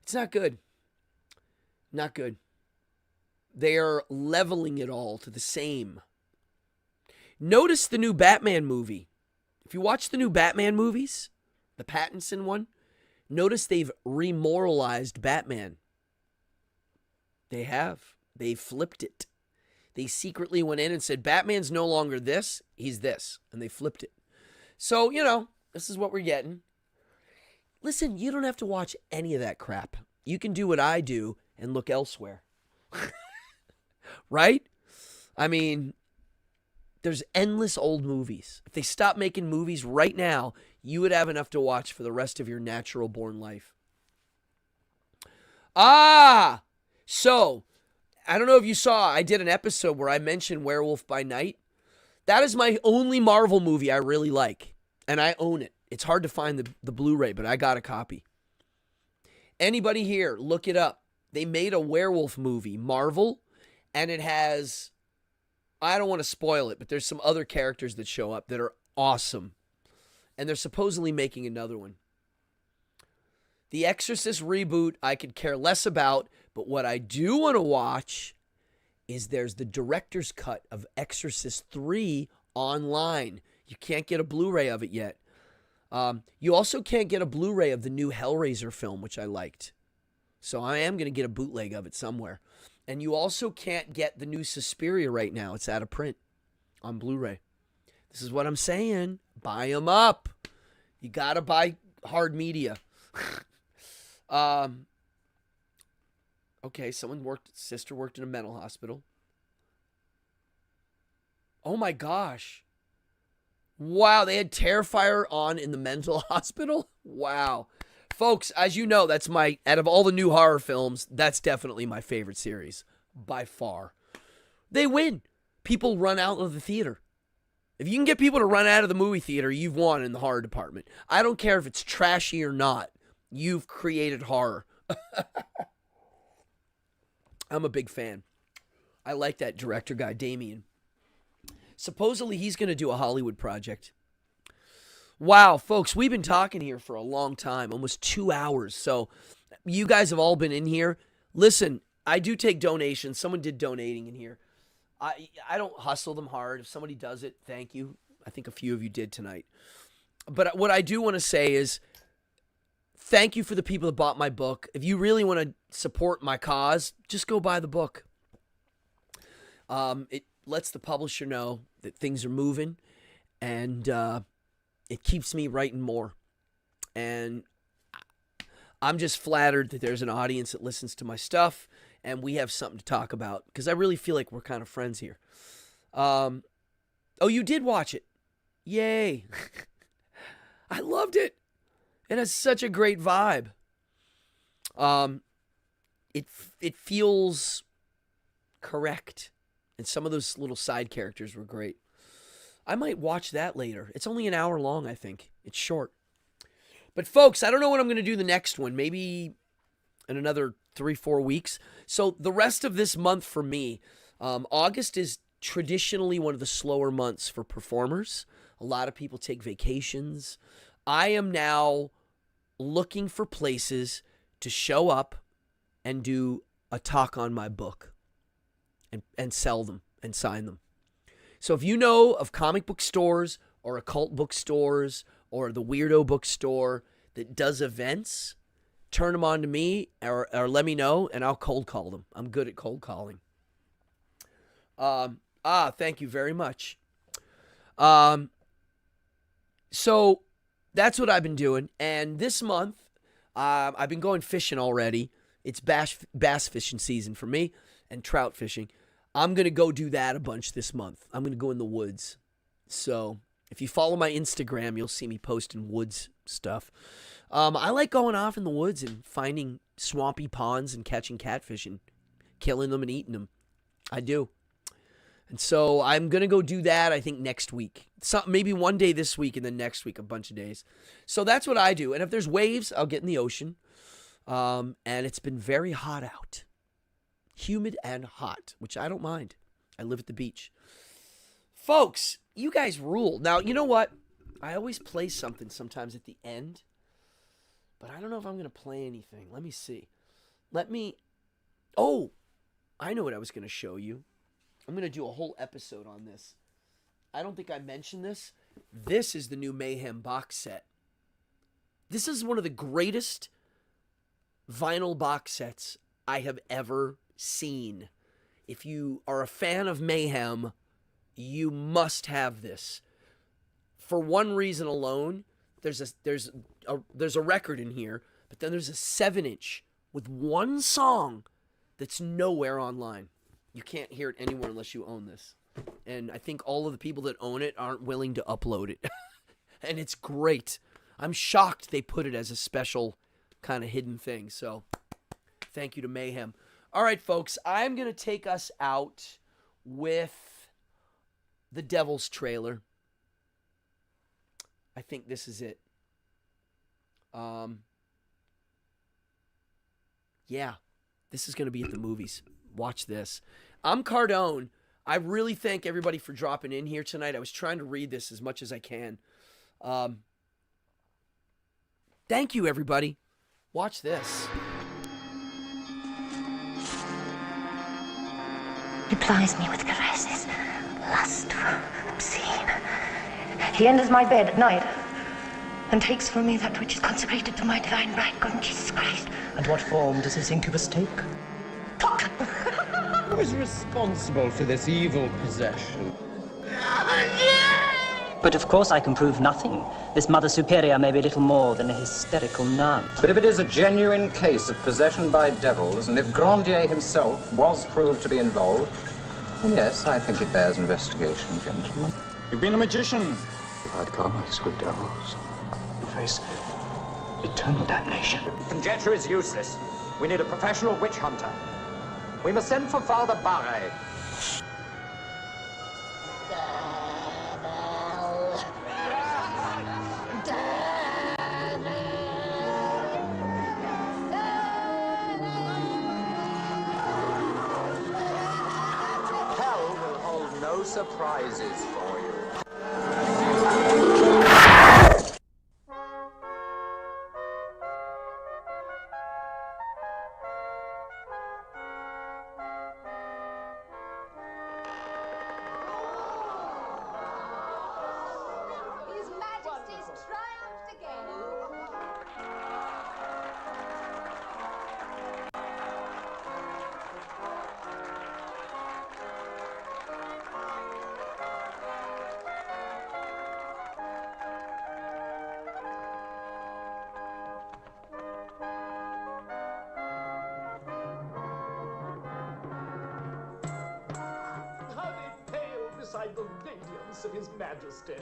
it's not good. Not good. They are leveling it all to the same. Notice the new Batman movie. If you watch the new Batman movies, the Pattinson one, notice they've remoralized Batman. They have. They flipped it. They secretly went in and said, Batman's no longer this, he's this. And they flipped it. So, you know, this is what we're getting. Listen, you don't have to watch any of that crap. You can do what I do and look elsewhere. Right? I mean, there's endless old movies. If they stopped making movies right now, you would have enough to watch for the rest of your natural born life. So, I don't know if you saw, I did an episode where I mentioned Werewolf by Night. That is my only Marvel movie I really like, and I own it. It's hard to find the Blu-ray, but I got a copy. Anybody here, look it up. They made a werewolf movie, Marvel, and it has, I don't want to spoil it, but there's some other characters that show up that are awesome. And they're supposedly making another one. The Exorcist reboot, I could care less about, but what I do want to watch is there's the director's cut of Exorcist 3 online. You can't get a Blu-ray of it yet. You also can't get a Blu-ray of the new Hellraiser film, which I liked. So I am going to get a bootleg of it somewhere. And you also can't get the new Suspiria right now. It's out of print on Blu-ray. This is what I'm saying. Buy them up. You got to buy hard media. Okay, sister worked in a mental hospital. Oh my gosh. Wow, they had Terrifier on in the mental hospital? Wow. Folks, as you know, that's out of all the new horror films, that's definitely my favorite series. By far. They win. People run out of the theater. If you can get people to run out of the movie theater, you've won in the horror department. I don't care if it's trashy or not. You've created horror. I'm a big fan. I like that director guy, Damien. Supposedly he's going to do a Hollywood project. Wow, folks, we've been talking here for a long time, almost 2 hours. So you guys have all been in here. Listen, I do take donations. Someone did donating in here. I don't hustle them hard. If somebody does it, thank you. I think a few of you did tonight. But what I do want to say is thank you for the people that bought my book. If you really want to support my cause, just go buy the book. It lets the publisher know that things are moving, and it keeps me writing more. And I'm just flattered that there's an audience that listens to my stuff, and we have something to talk about, because I really feel like we're kind of friends here. Oh, you did watch it. Yay. I loved it. It has such a great vibe. It feels correct. And some of those little side characters were great. I might watch that later. It's only an hour long, I think. It's short. But folks, I don't know what I'm going to do the next one. Maybe in another 3-4 weeks. So the rest of this month for me, August is traditionally one of the slower months for performers. A lot of people take vacations. I am now looking for places to show up and do a talk on my book and sell them and sign them. So if you know of comic book stores or occult bookstores or the Weirdo Bookstore that does events, turn them on to me or let me know, and I'll cold call them. I'm good at cold calling. Thank you very much. So that's what I've been doing. And this month, I've been going fishing already. It's bass fishing season for me and trout fishing. I'm going to go do that a bunch this month. I'm going to go in the woods. So if you follow my Instagram, you'll see me posting woods stuff. I like going off in the woods and finding swampy ponds and catching catfish and killing them and eating them. I do. And so I'm going to go do that, I think, next week. Maybe one day this week and then next week a bunch of days. So that's what I do. And if there's waves, I'll get in the ocean. And it's been very hot out. Humid and hot, which I don't mind. I live at the beach. Folks, you guys rule. Now, you know what? I always play something sometimes at the end. But I don't know if I'm going to play anything. Let me see. Oh, I know what I was going to show you. I'm going to do a whole episode on this. I don't think I mentioned this. This is the new Mayhem box set. This is one of the greatest vinyl box sets I have ever seen. If you are a fan of Mayhem, you must have this. For one reason alone, there's a record in here, but then there's a 7-inch with one song that's nowhere online. You can't hear it anywhere unless you own this. And I think all of the people that own it aren't willing to upload it. And it's great. I'm shocked they put it as a special kind of hidden thing. So thank you to Mayhem. All right, folks, I'm going to take us out with the Devil's trailer. I think this is it. Yeah, this is going to be at the movies. Watch this. I'm Cardone. I really thank everybody for dropping in here tonight. I was trying to read this as much as I can. Thank you, everybody. Watch this. He plies me with caresses, lustful, obscene. He enters my bed at night and takes from me that which is consecrated to my divine bridegroom, Jesus Christ. And what form does his incubus take? Talk! Who is responsible for this evil possession? But of course I can prove nothing. This Mother Superior may be little more than a hysterical nun. But if it is a genuine case of possession by devils, and if Grandier himself was proved to be involved, then yes, I think it bears investigation, gentlemen. You've been a magician. I'd commerce with devils. You face eternal damnation. Conjecture is useless. We need a professional witch hunter. We must send for Father Barre. Hell will hold no surprises for you. inside the radiance of his majesty.